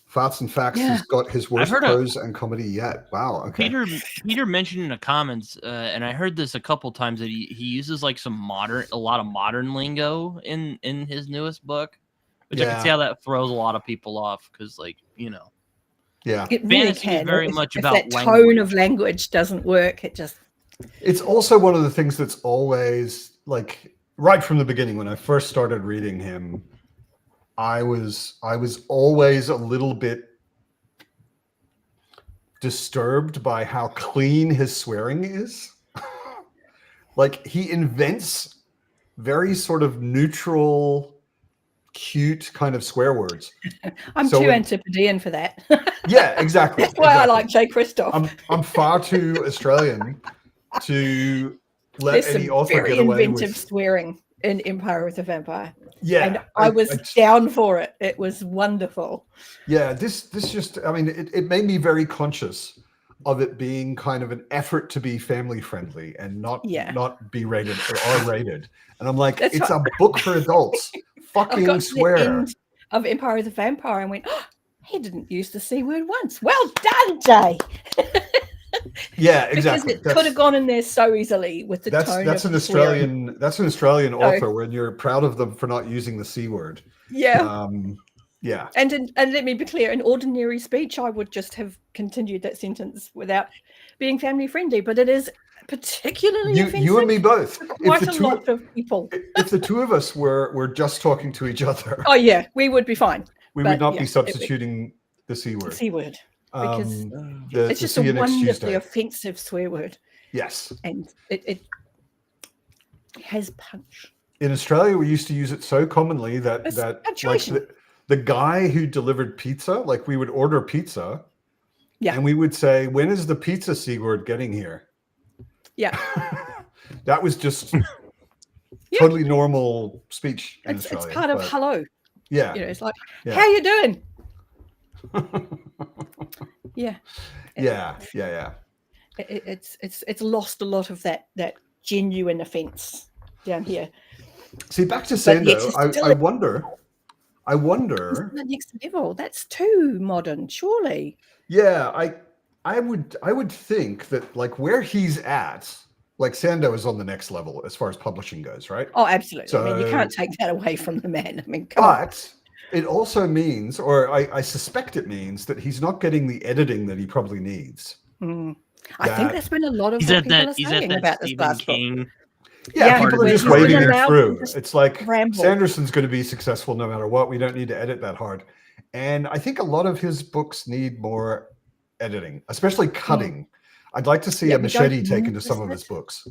Farts and Facts has got his worst prose and comedy yet. Wow. Okay. Peter mentioned in the comments, and I heard this a couple times, that he uses like a lot of modern lingo in his newest book, which I can see how that throws a lot of people off, because it really can. Very much about that tone of language doesn't work. It's also one of the things that's always, like, right from the beginning when I first started reading him, I was always a little bit disturbed by how clean his swearing is. Like, he invents very sort of neutral, cute kind of swear words. I'm too Antipodean for that. Yeah, exactly. That's why I like Jay Kristoff. I'm far too Australian to let There's any some author very get away inventive with swearing in Empire of the Vampire. Yeah, and I was down for it. It was wonderful. Yeah, this just, I mean, it made me very conscious of it being kind of an effort to be family friendly and not be rated or R-rated. And I'm like, it's a book for adults. Fucking got swear. To the end of Empire of the Vampire and went, oh, he didn't use the C word once. Well done, Jay. Yeah, exactly. Because it could have gone in there so easily with the tone. That's an Australian author when you're proud of them for not using the C word. Yeah. Yeah. And let me be clear, in ordinary speech, I would just have continued that sentence without being family friendly, but it is particularly offensive. You and me both. Quite a lot of people. If the two of us were just talking to each other. Oh yeah, we would be fine. We would not be substituting the C word. C word. Because it's just a wonderfully offensive swear word. Yes. and it has punch. In Australia, we used to use it so commonly that It's like punctuation. the guy who delivered pizza, like we would order pizza, Yeah. and we would say, "When is the pizza Sigurd getting here?" Yeah. That was just Yeah. totally normal speech in It's Australia. part of but hello. yeah, You know, it's like, Yeah. how you doing? Yeah. yeah. It's lost a lot of that genuine offense down here. See, back to But yet Sando, it's still I wonder. the next level. That's too modern, surely. Yeah, I would think that like where he's at, like Sando is on the next level as far as publishing goes, right? Oh, absolutely. I mean, you So- can't take that away from the man. I mean, come on. But it also means, or I suspect it means, that he's not getting the editing that he probably needs. Mm. I think that- that's been a lot of He's what at people that. are He's at saying that about this Stephen last book. King. Yeah, Yeah, people are where just he's been waving it allowed to through. just It's like ramble. Sanderson's going to be successful no matter what. We don't need to edit that hard. And I think a lot of his books need more editing, especially cutting. I'd like to see Yeah, a we don't machete taken to some of notice his it. books.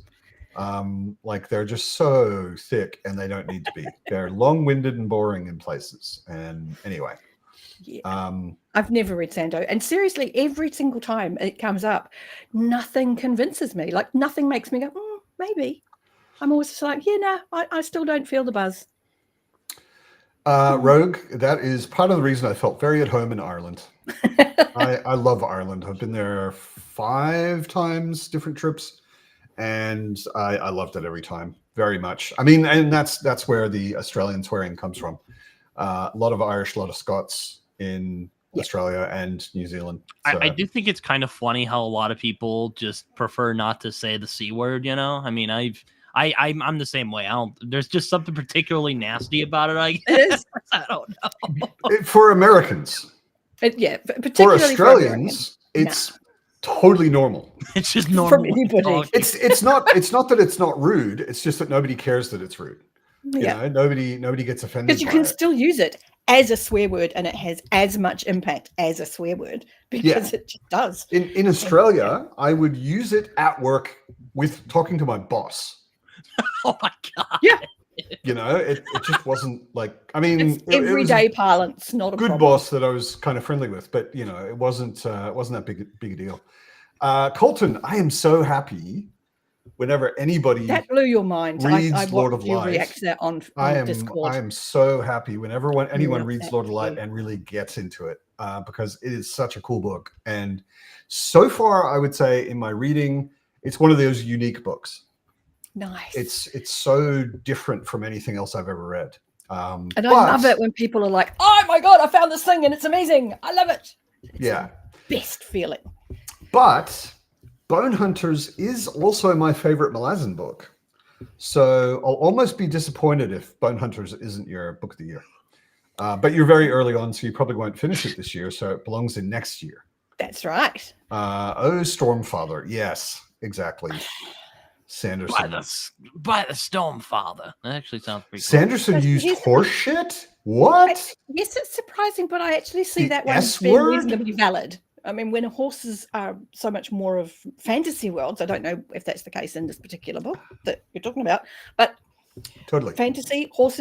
Like they're just so thick and they don't need to be. They're long-winded and boring in places. And anyway, Yeah. I've never read Sando, and seriously, every single time it comes up, nothing convinces me. Like nothing makes me go, maybe. I'm always just like, I still don't feel the buzz. Rogue, that is part of the reason I felt very at home in Ireland. I love Ireland. I've been there 5 times, different trips, and I loved it every time very much. I mean, and that's where the Australian swearing comes from. A lot of Irish, a lot of Scots in Australia and New Zealand. So, I do think it's kind of funny how a lot of people just prefer not to say the C word. You know, I mean, I'm the same way. There's just something particularly nasty about it. I guess. It is. I don't know. for Americans, For for particularly Australians, it's totally normal. It's just normal. From anybody. talking. It's not that it's not rude. It's just that nobody cares that it's rude. You know, nobody gets offended. Because you by can it. still use it as a swear word, and it has as much impact as a swear word because it just does. In Australia, I would use it at work with talking to my boss. Oh my god. Yeah. You know, it just wasn't like, I mean, It's it was everyday parlance, not a good problem. boss that I was kind of friendly with, but you know, it wasn't that big a deal. Colton, I am so happy whenever anybody That blew your mind. reads I Lord of watched you Light. react to that on Discord. I am so happy whenever anyone love reads that Lord of Light too. and really gets into it, because it is such a cool book. And so far, I would say in my reading, it's one of those unique books. Nice. It's so different from anything else I've ever read. And I love it when people are like, "Oh my god, I found this thing and it's amazing. I love it." It's Yeah. the best feeling. But Bone Hunters is also my favorite Malazan book. So I'll almost be disappointed if Bone Hunters isn't your book of the year. But you're very early on, so you probably won't finish it this year. So it belongs in next year. That's right. Stormfather. Yes, exactly. Sanderson. By the Stormfather. That actually sounds pretty cool. Sanderson But used here's the horse shit? What? Yes, it's surprising, but I actually see The that one S as being word? reasonably valid. I mean, when horses are so much more of fantasy worlds, I don't know if that's the case in this particular book that you're talking about, but Totally. fantasy, horse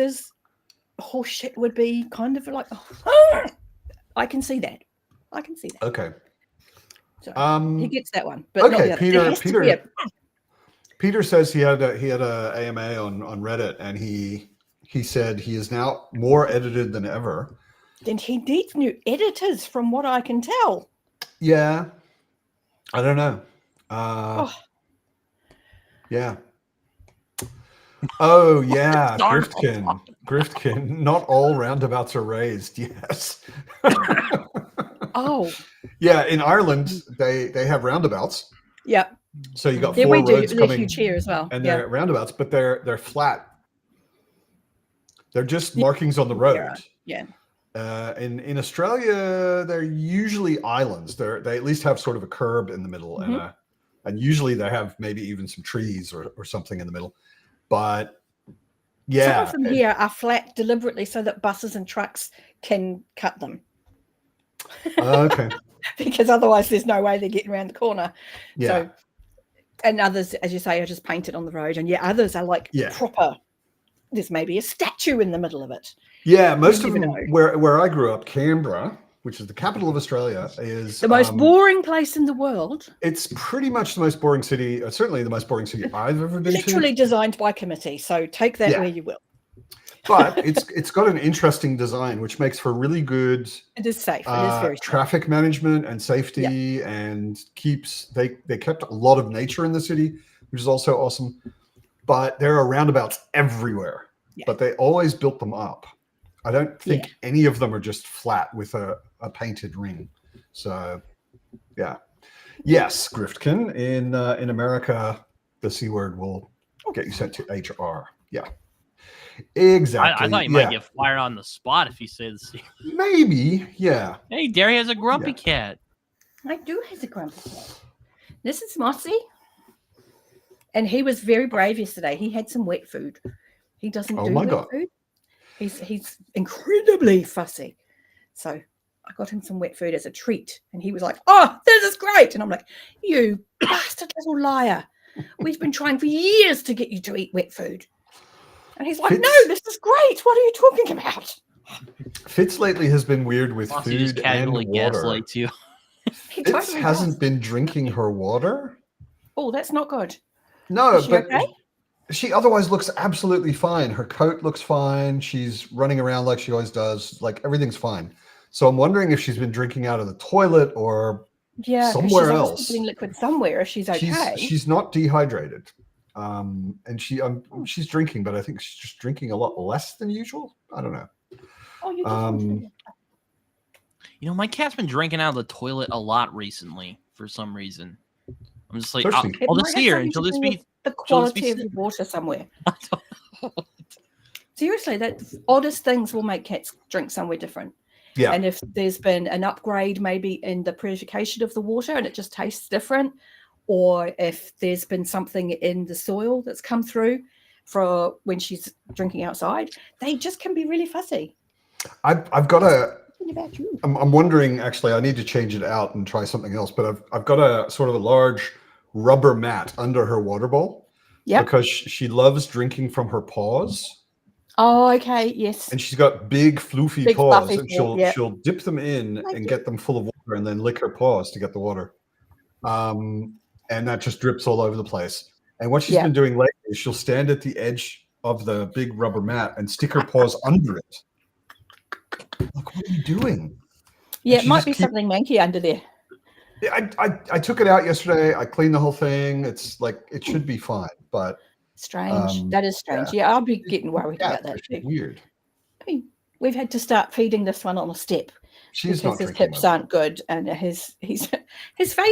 shit would be kind of like, I can see that. Okay. So he gets that one. But not the other. There has to be Peter says he had a AMA on Reddit, and he said he is now more edited than ever. Then he needs new editors, from what I can tell. Yeah, I don't know. Yeah. Oh yeah, Griftkin. Not all roundabouts are raised. Yes. Oh. Yeah, in Ireland they have roundabouts. Yeah. So you got Yeah, 4 we do. roads They're coming, huge here as well. and Yeah. they're roundabouts, but they're flat. They're just markings on the road. Yeah. In Australia, they're usually islands. They at least have sort of a curb in the middle, and usually they have maybe even some trees or something in the middle. But yeah, some of them here are flat deliberately so that buses and trucks can cut them. Okay. Because otherwise there's no way they're getting around the corner. Yeah. So and others, as you say, are just painted on the road, and others are like proper. There's maybe a statue in the middle of it. Yeah, most of them where I grew up, Canberra, which is the capital of Australia, is the most boring place in the world. It's pretty much the most boring city, certainly the most boring city I've ever been to. Literally designed by committee, so take that where you will. But it's got an interesting design, which makes for really good. It is safe. It is very safe. Traffic management and safety, and they kept a lot of nature in the city, which is also awesome. But there are roundabouts everywhere. But they always built them up. I don't think any of them are just flat with a painted ring. So, yes, Griftkin, in America, the C word will get you sent to HR. Yeah, exactly. I thought you might get fired on the spot if you say the C. Maybe, yeah. Hey, Derry has a grumpy cat. I do have a grumpy cat. This is Mossy, and he was very brave yesterday. He had some wet food. He doesn't do wet food. He's incredibly fussy. So I got him some wet food as a treat. And he was like, oh, this is great. And I'm like, you bastard little liar. We've been trying for years to get you to eat wet food. And he's like, no, this is great. What are you talking about? Fitz lately has been weird with food just casually and water. Gaslights you. Fitz hasn't been drinking her water. Oh, that's not good. No, but she otherwise looks absolutely fine. Her coat looks fine. She's running around like she always does. Like everything's fine. So I'm wondering if she's been drinking out of the toilet or somewhere else. She's liquid somewhere. If she's okay. She's not dehydrated, and she's drinking, but I think she's just drinking a lot less than usual. I don't know. Oh, you my cat's been drinking out of the toilet a lot recently for some reason. I'm just like, I'll just see her until this be the quality of the water somewhere. Seriously, that oddest things will make cats drink somewhere different. Yeah. And if there's been an upgrade maybe in the purification of the water and it just tastes different, or if there's been something in the soil that's come through for when she's drinking outside, they just can be really fussy. I've got I'm wondering, actually, I need to change it out and try something else, but I've got a sort of a large rubber mat under her water bowl. Yeah. Because she loves drinking from her paws. Oh, okay. Yes. And she's got big floofy paws, and she'll dip them in and get them full of water and then lick her paws to get the water. And that just drips all over the place. And what she's been doing lately is she'll stand at the edge of the big rubber mat and stick her paws under it. Like, what are you doing? Yeah, it might be something manky under there. Yeah, I took it out yesterday. I cleaned the whole thing. It's like it should be fine, but strange. That is strange. Yeah, I'll be getting worried about that too. Weird. I mean, we've had to start feeding this one on a step because his hips aren't good, and his face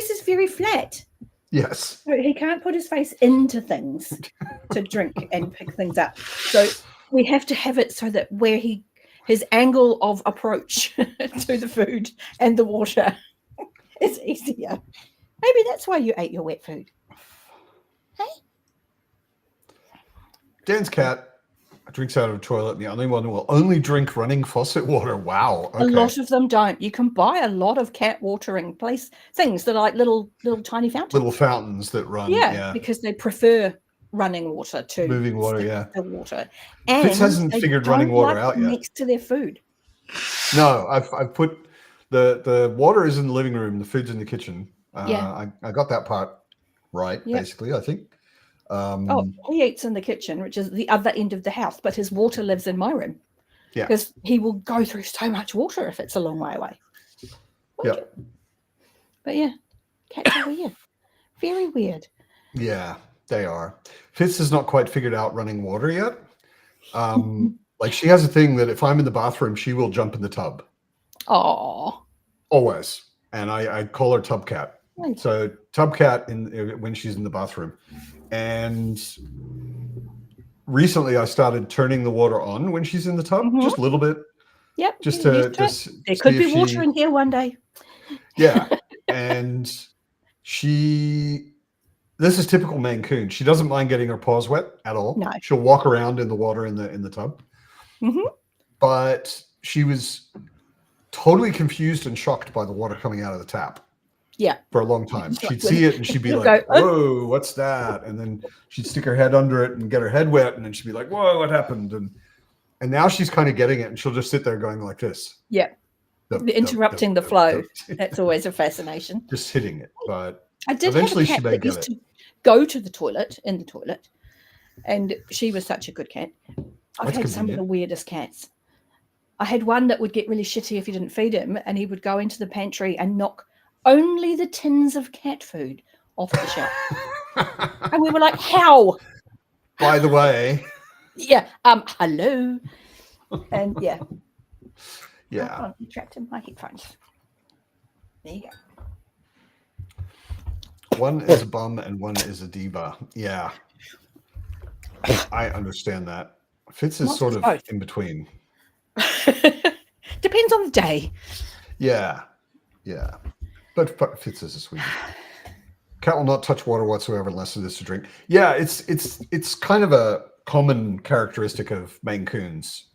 is very flat. Yes. So he can't put his face into things to drink and pick things up. So we have to have it so that where his angle of approach to the food and the water is easier. Maybe that's why you ate your wet food. Hey? Dan's cat drinks out of a toilet, and the only one who will only drink running faucet water. Wow. Okay. A lot of them don't. You can buy a lot of cat watering things that are like little tiny fountains. Little fountains that run. Yeah, because they prefer running water to moving water. The water. And Fitz hasn't figured running water out yet. Next to their food. No, I've put the water is in the living room. The food's in the kitchen. I got that part right, basically. I think. He eats in the kitchen, which is the other end of the house, but his water lives in my room. Yeah, because he will go through so much water if it's a long way away. Yeah, but yeah, cats are weird, very weird. Yeah, they are. Fitz has not quite figured out running water yet. Like she has a thing that if I'm in the bathroom, she will jump in the tub. Oh, always, and I call her Tub Cat. Right. So Tub Cat when she's in the bathroom. And recently I started turning the water on when she's in the tub, just a little bit. Yep. Just there could be water in here one day. Yeah. And this is typical Maine Coon. She doesn't mind getting her paws wet at all. No. She'll walk around in the water in the tub. Mm-hmm. But she was totally confused and shocked by the water coming out of the tap. Yeah. for a long time. It's like She'd when- see it and she'd be she'll like, go, whoa, what's that? And then she'd stick her head under it and get her head wet. And then she'd be like, whoa, what happened? And now she's kind of getting it, and she'll just sit there going like this. Yeah. Interrupting the flow. That's always a fascination. Just hitting it. But I did eventually have she a may cat that get used it. to go to the toilet, in the toilet, and she was such a good cat. I've That's had some of convenient. the weirdest cats. I had one that would get really shitty if you didn't feed him, and he would go into the pantry and knock only the tins of cat food off the shelf. And we were like, how? By the way. Yeah, hello. And yeah. Yeah. Oh, you trapped in my headphones. There you go. One is a bum and one is a diva. Yeah. I understand that. Fitz is Not sort of both. in between. Depends on the day. Yeah. Yeah. But Fitz is a sweetie. Cat will not touch water whatsoever unless it is to drink. Yeah, it's kind of a common characteristic of Maine Coons,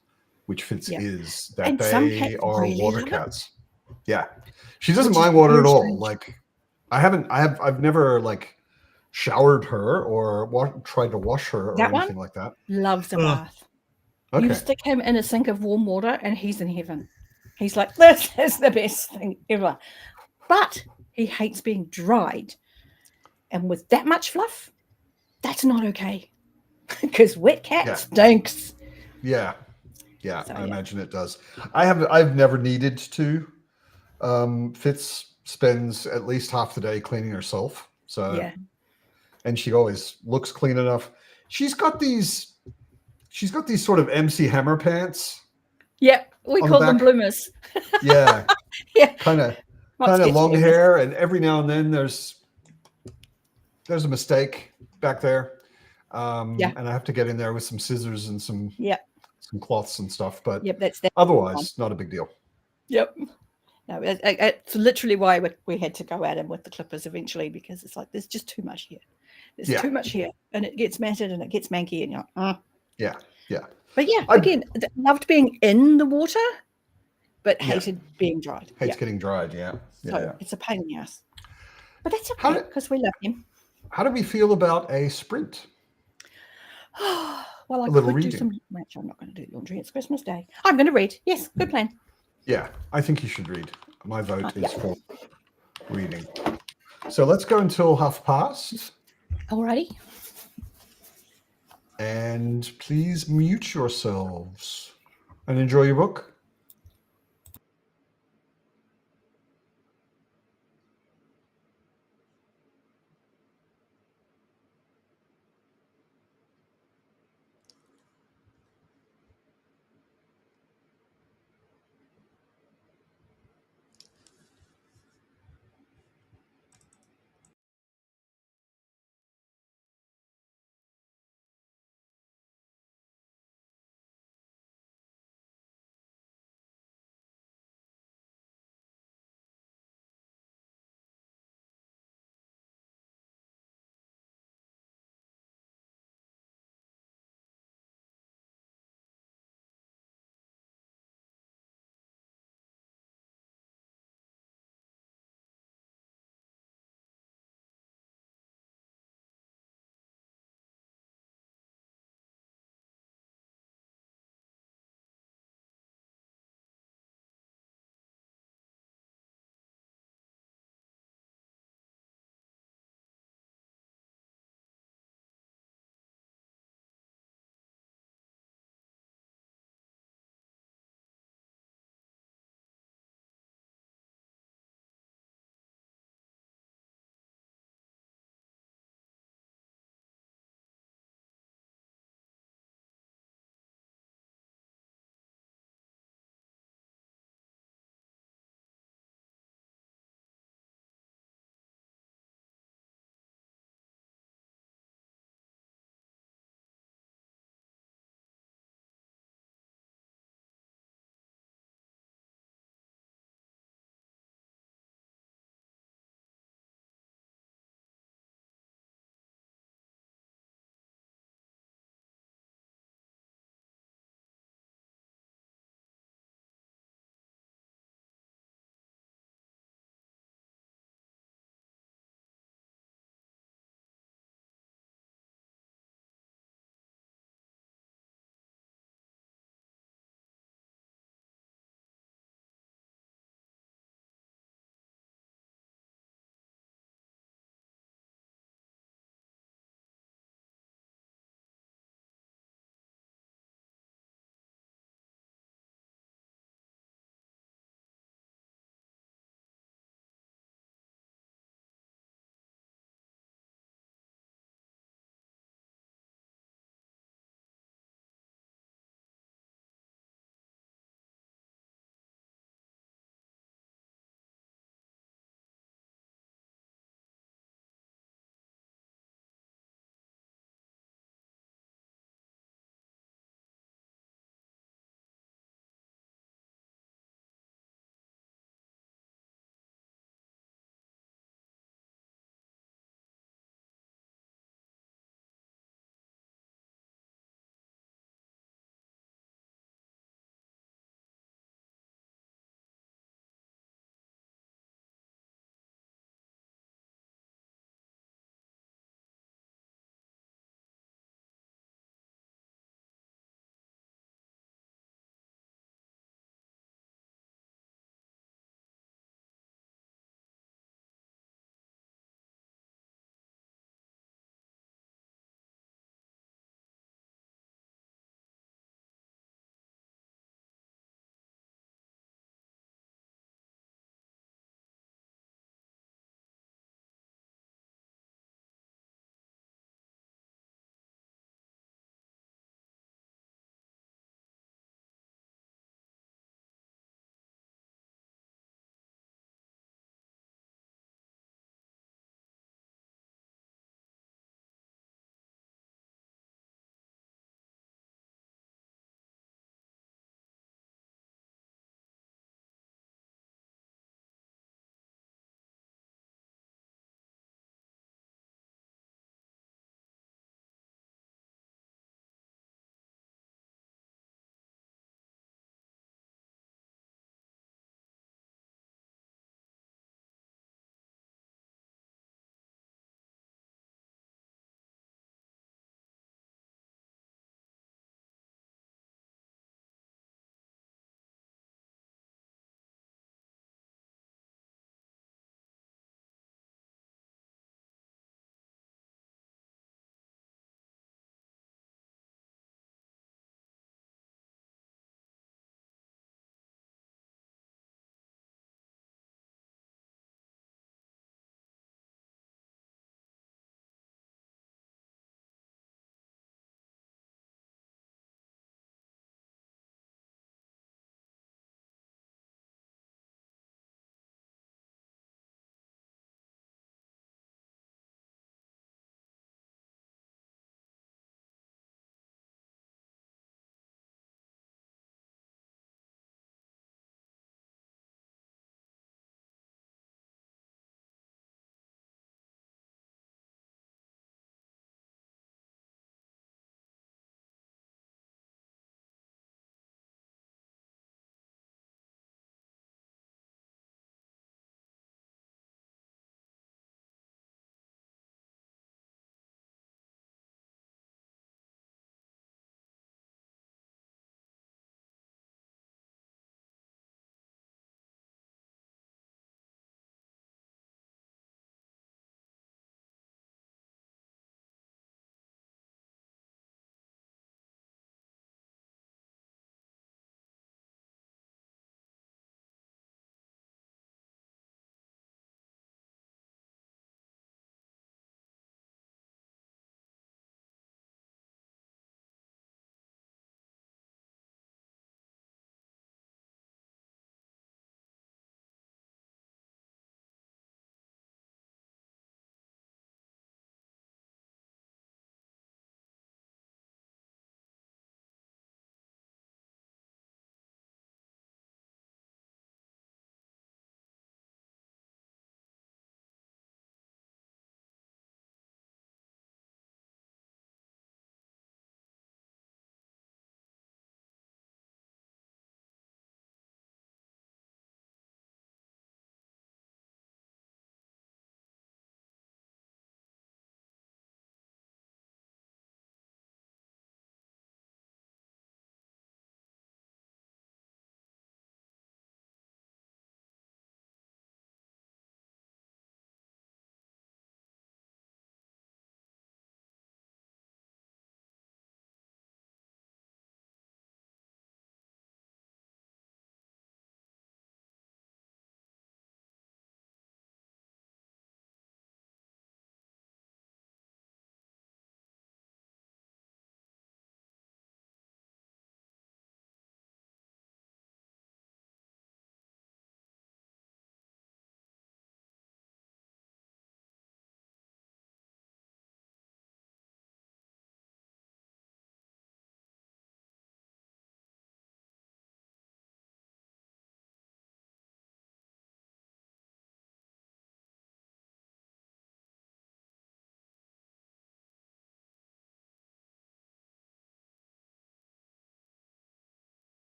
which Fitz is, that And some they cats are really water love it. cats. Yeah. She doesn't Which is mind water at very all. strange. Like I've never like showered her or tried to wash her or That one? anything like that. Loves a bath. Okay. You stick him in a sink of warm water and he's in heaven. He's like, this is the best thing ever. But he hates being dried. And with that much fluff, that's not okay. Because wet cat stinks. Yeah. Yeah, So, I yeah. imagine it does. I've never needed to. Fitz spends at least half the day cleaning herself. So Yeah. and she always looks clean enough. She's got these sort of MC Hammer pants. Yeah, we On the call them back. bloomers. Yeah. Yeah. Kind of Not sketchy long bloomers. hair, and every now and then there's a mistake back there. Yeah. And I have to get in there with some scissors and some cloths and stuff, but Yep, that's that. otherwise not a big deal. Yep. No, it's literally why we had to go at him with the clippers eventually, because it's like there's just too much here. There's too much here, and it gets matted and it gets manky, and you're like, Yeah. But yeah, again, loved being in the water, but Yeah. hated being dried. Hates getting dried. Yeah. So it's a pain in the ass. But that's How okay did- because we love him. How do we feel about a sprint? Well, I A little could do reading. some. Actually, I'm not going to do laundry. It's Christmas Day. I'm going to read. Yes, good plan. Yeah, I think you should read. My vote is Yeah. for reading. So let's go until 1:30, Alrighty. and please mute yourselves and enjoy your book.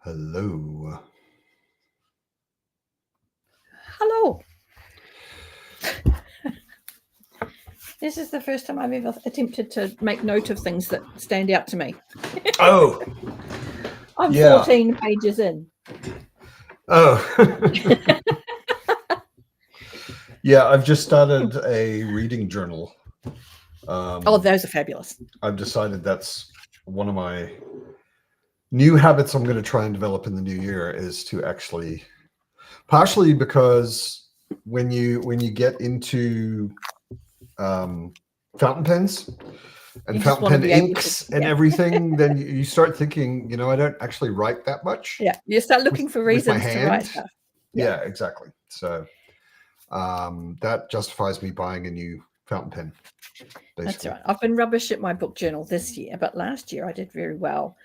Hello. Hello. This is the first time I've ever attempted to make note of things that stand out to me. Oh. I'm Yeah. 14 pages in. Oh. Yeah, I've just started a reading journal. Those are fabulous. I've decided that's one of my new habits I'm going to try and develop in the new year, is to actually, partially because when you get into fountain pens and You just fountain want to pen be able to- inks and yeah. everything, then you start thinking, I don't actually write that much. Yeah, you start looking for with my reasons to write hand. stuff. Yeah, exactly. So that justifies me buying a new fountain pen. Basically. That's right. I've been rubbish at my book journal this year, but last year I did very well.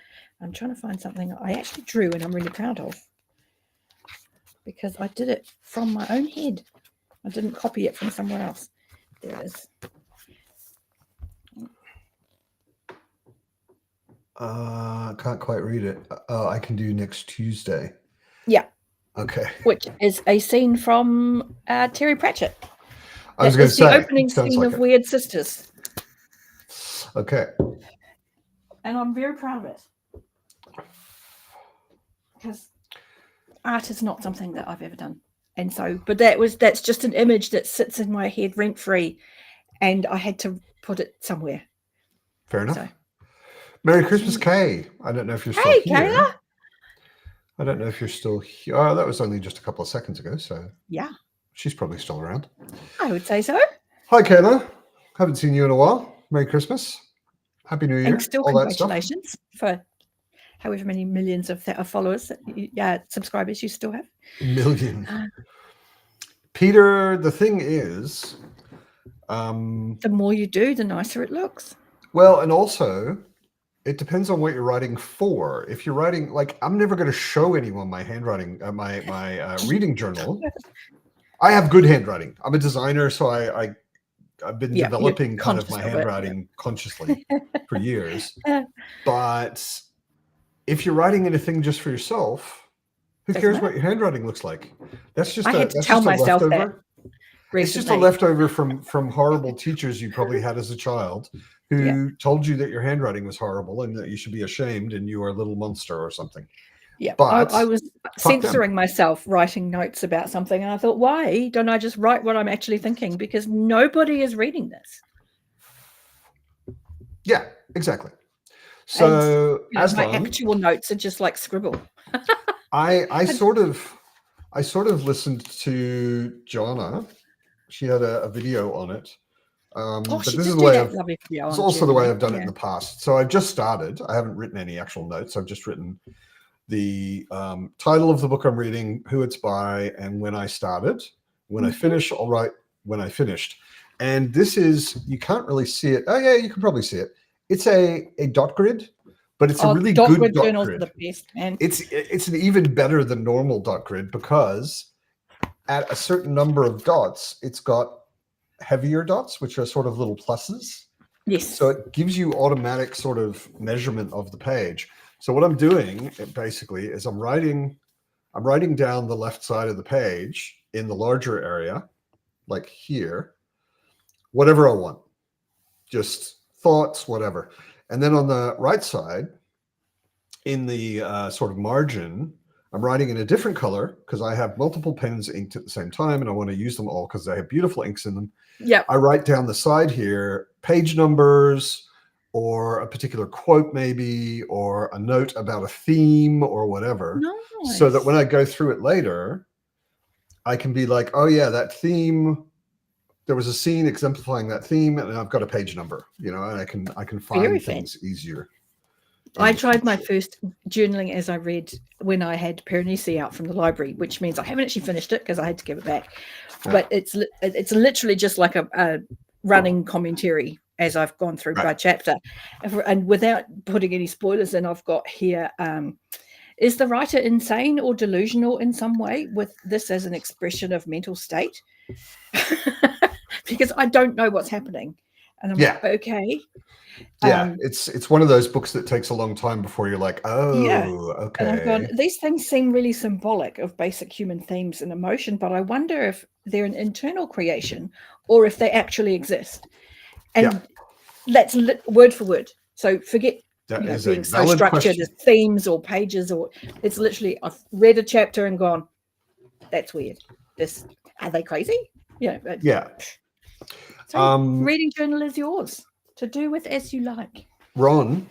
I'm trying to find something I actually drew and I'm really proud of, because I did it from my own head. I didn't copy it from somewhere else. There it is. I can't quite read it. I can do next Tuesday. Yeah. Okay. Which is a scene from Terry Pratchett. I was going to say the opening scene like of it. Weird Sisters. Okay. And I'm very proud of it, because art is not something that I've ever done. And so, but that's just an image that sits in my head rent free, and I had to put it somewhere. Fair enough. So. Merry Christmas, Kay. I don't know if you're still Hey, here. Kayla. I don't know if you're still here. Oh, that was only just a couple of seconds ago. So yeah, she's probably still around. I would say so. Hi, Kayla. Haven't seen you in a while. Merry Christmas. Happy New Year. And still all congratulations for however many millions of followers, subscribers you still have. Million. Peter, the thing is, the more you do, the nicer it looks. Well, and also, it depends on what you're writing for. If you're writing, like, I'm never going to show anyone my handwriting, my reading journal. I have good handwriting. I'm a designer, so I've been developing kind of my handwriting consciously for years. But if you're writing anything just for yourself, who cares what your handwriting looks like? That's just I had to tell myself that. It's just a leftover from horrible teachers you probably had as a child who told you that your handwriting was horrible and that you should be ashamed and you are a little monster or something. Yeah, but I was censoring myself writing notes about something, and I thought, why don't I just write what I'm actually thinking? Because nobody is reading this. Yeah, exactly. So and, my actual notes are just like scribble. I sort of listened to Jonna. She had a video on it. But this is the way it's also the way I've done it in the past. So I've just started. I haven't written any actual notes. I've just written the title of the book I'm reading, who it's by, and when I started. When I finish, I'll write when I finished. And this is, you can't really see it. Oh yeah, you can probably see it. It's a dot grid, but it's a really good dot grid. The best, man. It's an even better than normal dot grid, because at a certain number of dots, it's got heavier dots, which are sort of little pluses. Yes. So it gives you automatic sort of measurement of the page. So what I'm doing basically is I'm writing down the left side of the page in the larger area, like here, whatever I want, just thoughts, whatever. And then on the right side, in the sort of margin, I'm writing in a different color because I have multiple pens inked at the same time and I want to use them all because they have beautiful inks in them. Yeah. I write down the side here page numbers or a particular quote maybe, or a note about a theme or whatever. Nice. So that when I go through it later, I can be like, oh yeah, that theme, there was a scene exemplifying that theme and I've got a page number, and I can find things easier. I tried my first journaling as I read when I had Piranesi out from the library, which means I haven't actually finished it because I had to give it back. But it's literally just like a running commentary as I've gone through by chapter. And without putting any spoilers in, I've got here, is the writer insane or delusional in some way with this as an expression of mental state? Because I don't know what's happening. And I'm Yeah. like, okay. Yeah, it's one of those books that takes a long time before you're like, Yeah. oh, And I've gone, okay. these things seem really symbolic of basic human themes and emotion, but I wonder if they're an internal creation or if they actually exist. And that's word for word. So forget That is being a so valid structured question. as themes or pages, or it's literally I've read a chapter and gone, that's weird. Are they crazy? Yeah. So reading journal is yours to do with as you like. Ron,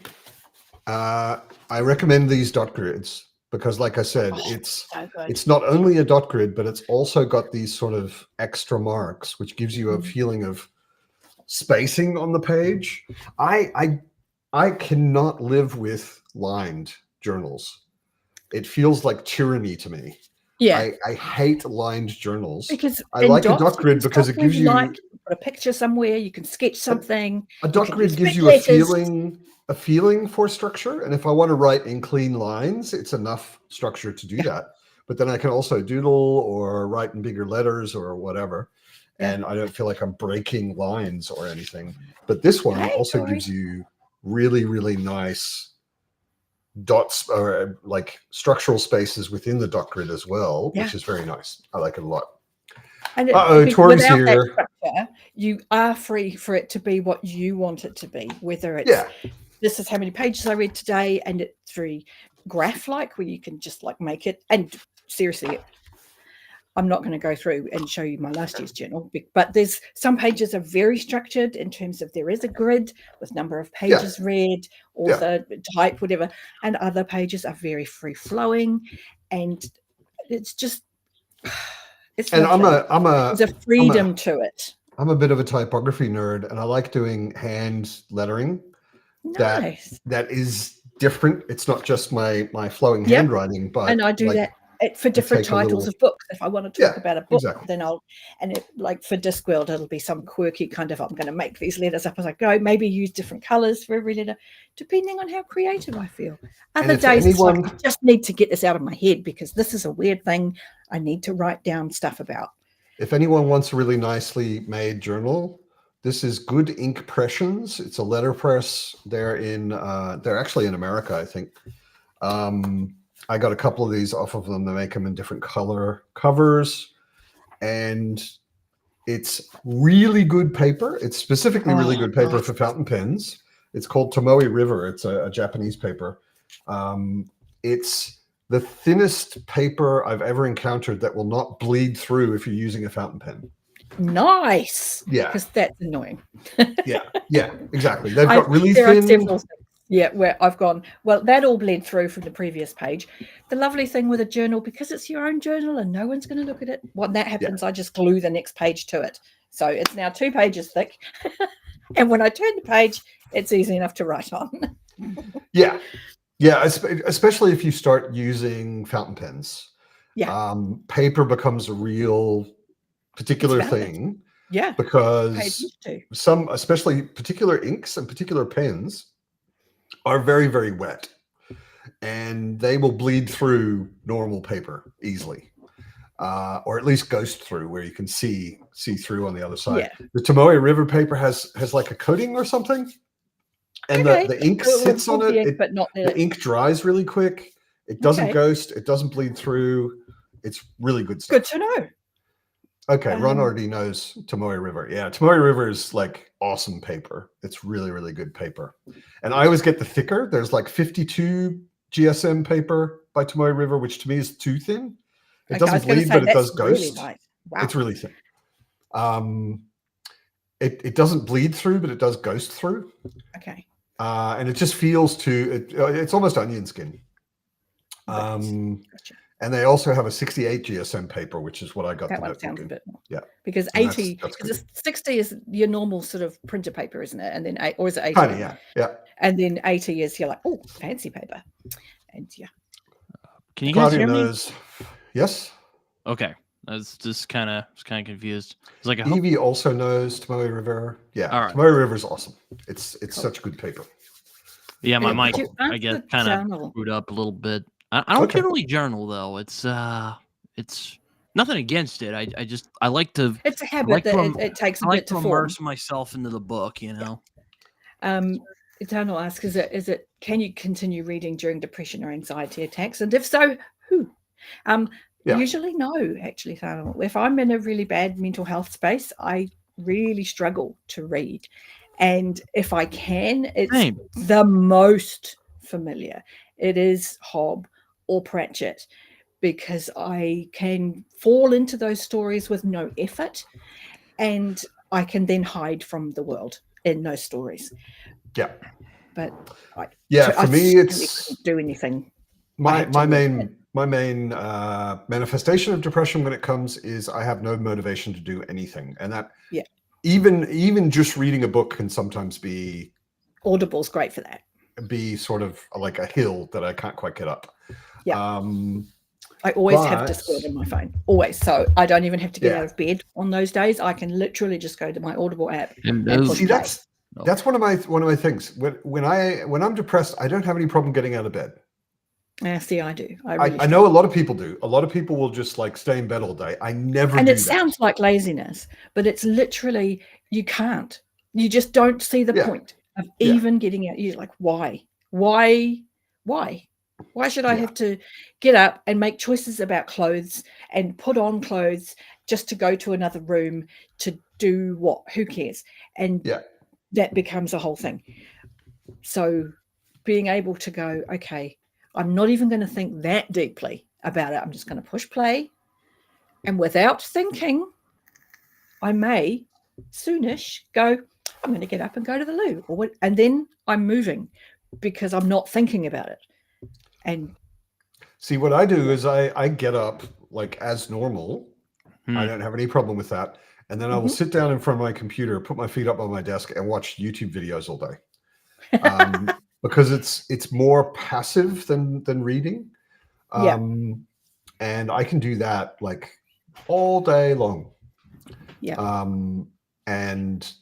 I recommend these dot grids because, like I said, So good. it's not only a dot grid, but it's also got these sort of extra marks, which gives you a feeling of spacing on the page. I cannot live with lined journals. It feels like tyranny to me. Yeah. I hate lined journals. Because I like a dot grid because it gives you put a picture somewhere, you can sketch something. a dot grid gives you a feeling for structure. And if I want to write in clean lines, it's enough structure to do that. But then I can also doodle or write in bigger letters or whatever. And I don't feel like I'm breaking lines or anything. But this one also gives you really, really nice dots or like structural spaces within the dot grid as well, which is very nice. I like it a lot. And Tori's here. That structure, you are free for it to be what you want it to be, whether it's this is how many pages I read today, and it's very graph-like where you can just like make it. And seriously, I'm not going to go through and show you my last year's journal, but there's some pages are very structured in terms of there is a grid with number of pages read, author, type, whatever, and other pages are very free-flowing, and it's just it's and lovely. There's a freedom to it. I'm a bit of a typography nerd, and I like doing hand lettering. Nice. That is different. It's not just my flowing handwriting, but and I do that for different titles of books. If I want to talk about a book, then like for Discworld, it'll be some quirky kind of, I'm going to make these letters up as I go, maybe use different colors for every letter, depending on how creative I feel. Other days, it's like, I just need to get this out of my head because this is a weird thing I need to write down stuff about. If anyone wants a really nicely made journal, this is Good Ink Pressions. It's a letterpress. They're actually in America, I think. I got a couple of these off of them. They make them in different color covers, and it's really good paper. It's specifically really good paper for fountain pens. It's called Tomoe River. It's a Japanese paper. It's the thinnest paper I've ever encountered that will not bleed through if you're using a fountain pen. Nice. Yeah. Because that's annoying. yeah, exactly. They've got really thin. Where I've gone, well, that all bled through from the previous page. The lovely thing with a journal, because it's your own journal and no one's going to look at it, when that happens, I just glue the next page to it. So it's now 2 pages thick. And when I turn the page, it's easy enough to write on. Yeah, especially if you start using fountain pens. Paper becomes a real particular thing. Yeah, because some, especially particular inks and particular pens, are very, very wet, and they will bleed through normal paper easily, or at least ghost through where you can see through on the other side. The Tomoe River paper has like a coating or something, and the ink sits on it. But not the ink dries really quick. It doesn't ghost. It doesn't bleed through. It's really good stuff. Good to know. Okay, Ron already knows Tomoe River. Yeah, Tomoe River is like awesome paper. It's really, really good paper. And I always get the thicker. There's like 52 GSM paper by Tomoe River, which to me is too thin. It doesn't bleed, but it does ghost. Really nice. Wow. It's really thin. It doesn't bleed through, but it does ghost through. Okay. And it just feels it's almost onion skin. Gotcha. And they also have a 68 GSM paper, which is what I got. That one sounds a bit more. Yeah. Because 80, because 60 is your normal sort of printer paper, isn't it? And then, or is it 80? Kind of, yeah. And then 80 is, you're like, oh, fancy paper. And Can you guys Claudia hear me? knows. Yes. Okay. I was just kind of confused. It's like Evie also knows Tomoe River. Yeah. All right. Tomoe River is awesome. It's such good paper. Yeah, my mic, I guess, kind of screwed up a little bit. I don't generally journal though. It's Nothing against it. I like to. It's a I habit like that to, it takes a I like bit to to form. immerse myself into the book. You know. Eternal asks, is it can you continue reading during depression or anxiety attacks? And if so, who? Usually no, actually. If I'm in a really bad mental health space, I really struggle to read. And if I can, it's the most familiar. It is Hob or Pratchett, because I can fall into those stories with no effort, and I can then hide from the world in those stories. Yeah. But for me, it's couldn't do anything. My main manifestation of depression when it comes is I have no motivation to do anything, and that even just reading a book can sometimes be. Audible's great for that. Be sort of like a hill that I can't quite get up. Yeah. I always have Discord on my phone, always. So I don't even have to get out of bed on those days. I can literally just go to my Audible app and see play. That's one of my things. When I'm depressed, I don't have any problem getting out of bed. See, I do. I know a lot of people do. A lot of people will just like stay in bed all day. I never. And do it sounds like laziness, but it's literally you can't. You just don't see the point of even getting out. You're like, why? Why should I have to get up and make choices about clothes and put on clothes just to go to another room to do what? Who cares? And that becomes a whole thing. So being able to go, okay, I'm not even going to think that deeply about it. I'm just going to push play. And without thinking, I may soonish go, I'm going to get up and go to the loo. And then I'm moving because I'm not thinking about it. And see, what I do is I get up like as normal. I don't have any problem with that. And then I will sit down in front of my computer, put my feet up on my desk, and watch YouTube videos all day. Because it's more passive than reading. And I can do that like all day long. And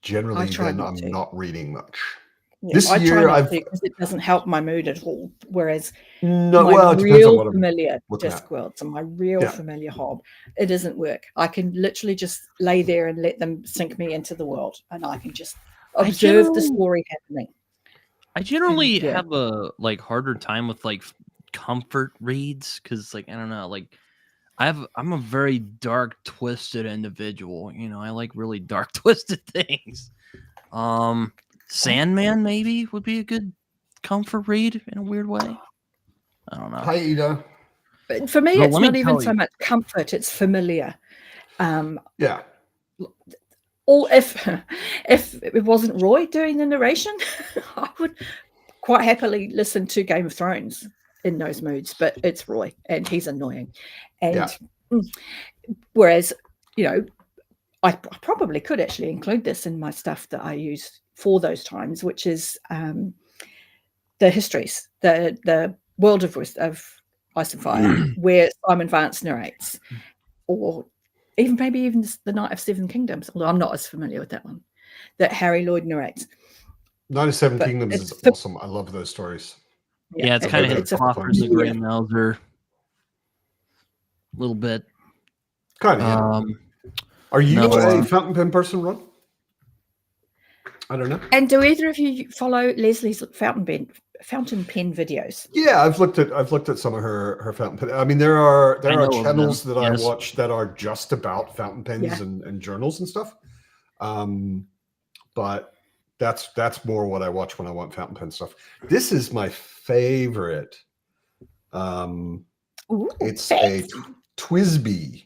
generally then I'm not reading much. This year because it doesn't help my mood at all. Whereas it depends on what familiar Discworlds and my real familiar Hob, it doesn't work. I can literally just lay there and let them sink me into the world, and I can just observe the story happening. I generally have a harder time with comfort reads because I don't know, I'm a very dark, twisted individual. You know, I like really dark, twisted things. Sandman maybe would be a good comfort read in a weird way. I don't know. Hi, Ida. But for me, it's not even so much comfort; it's familiar. Or if it wasn't Roy doing the narration, I would quite happily listen to Game of Thrones in those moods. But it's Roy, and he's annoying. And whereas, I probably could actually include this in my stuff that I use for those times, which is the histories, the World of Ice and Fire, where Simon Vance narrates, or even the Night of Seven Kingdoms, although I'm not as familiar with that one, that Harry Lloyd narrates. Night of Seven Kingdoms is awesome. I love those stories. Yeah, it's kind of his Coffers of Grey Mouser a little bit. Kind of. Are you a fountain pen person, Ron? I don't know. And do either of you follow Leslie's fountain pen videos? Yeah, I've looked at some of her fountain pen. I mean, there are channels that I watch that are just about fountain pens and journals and stuff. But that's more what I watch when I want fountain pen stuff. This is my favorite. It's a Twisby,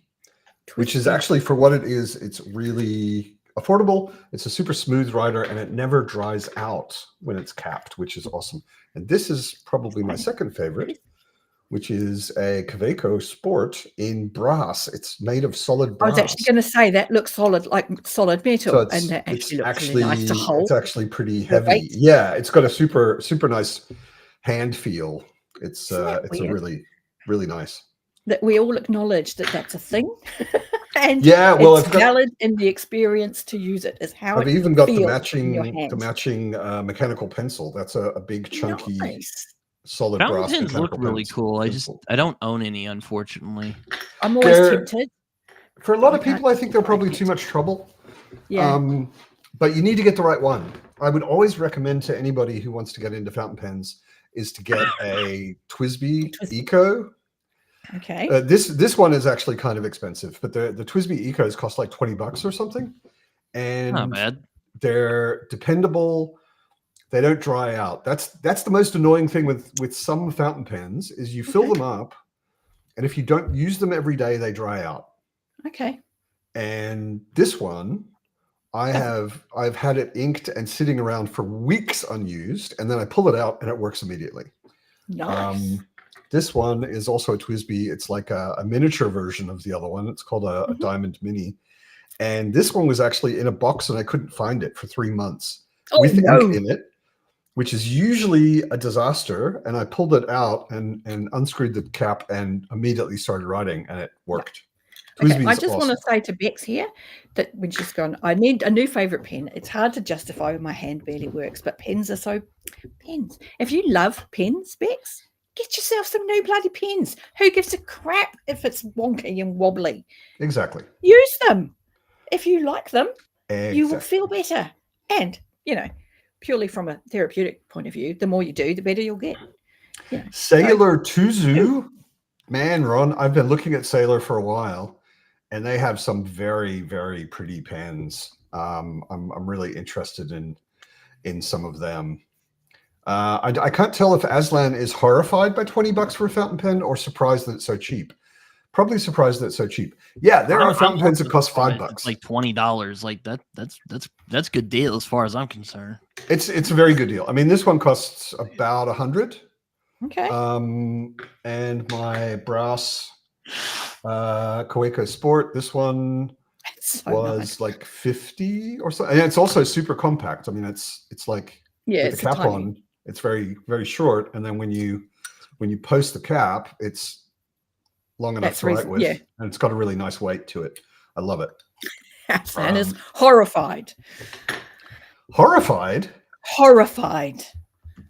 which is actually, for what it is, it's really affordable. It's a super smooth rider, and it never dries out when it's capped, which is awesome. And this is probably my second favorite, which is a Kaweco Sport in brass. It's made of solid brass. I was actually going to say that looks solid, like solid metal, so and that it's actually nice to hold. It's actually pretty heavy. Yeah, it's got a super nice hand feel. It's a really, really nice. That we all acknowledge that that's a thing. And it's valid in the experience to use it. Is how I've even got the matching mechanical pencil. That's a big chunky solid Fountain brass pens look mechanical really pens. cool. Simple. I don't own any, unfortunately. I'm always They're- tempted. For a lot I of can't people, I think they're decide probably yet. too much trouble. Yeah. But you need to get the right one. I would always recommend to anybody who wants to get into fountain pens is to get a TWSBI Eco. Okay. This one is actually kind of expensive, but the TWSBI Ecos cost like $20 or something, and Not bad. they're dependable. They don't dry out. That's the most annoying thing with some fountain pens is you fill them up, and if you don't use them every day, they dry out. Okay. And this one, I've had it inked and sitting around for weeks unused, and then I pull it out and it works immediately. Nice. This one is also a TWSBI. It's like a miniature version of the other one. It's called a Diamond Mini. And this one was actually in a box and I couldn't find it for 3 months with ink in it, which is usually a disaster. And I pulled it out and unscrewed the cap and immediately started writing, and it worked. Okay, I just want to say to Bex here that when she's gone, I need a new favorite pen. It's hard to justify when my hand barely works, but pens are so pens. If you love pens, Bex, get yourself some new bloody pens. Who gives a crap if it's wonky and wobbly? Exactly. Use them. If you like them, Exactly. you will feel better. And, purely from a therapeutic point of view, the more you do, the better you'll get. Yeah. Sailor Tuzu. Man, Ron, I've been looking at Sailor for a while. And they have some very, very pretty pens. I'm really interested in some of them. I can't tell if Aslan is horrified by $20 for a fountain pen or surprised that it's so cheap. Probably surprised that it's so cheap. Yeah, there are fountain pens that cost $5. It's like $20. Like that's good deal as far as I'm concerned. It's a very good deal. I mean, this one costs about $100. Okay. And my brass Coeco Sport, this one was like 50 or so, and it's also super compact. I mean, it's like with the cap on, it's very, very short, and then when you post the cap, it's long enough to write with, and it's got a really nice weight to it. I love it. And is horrified. Horrified.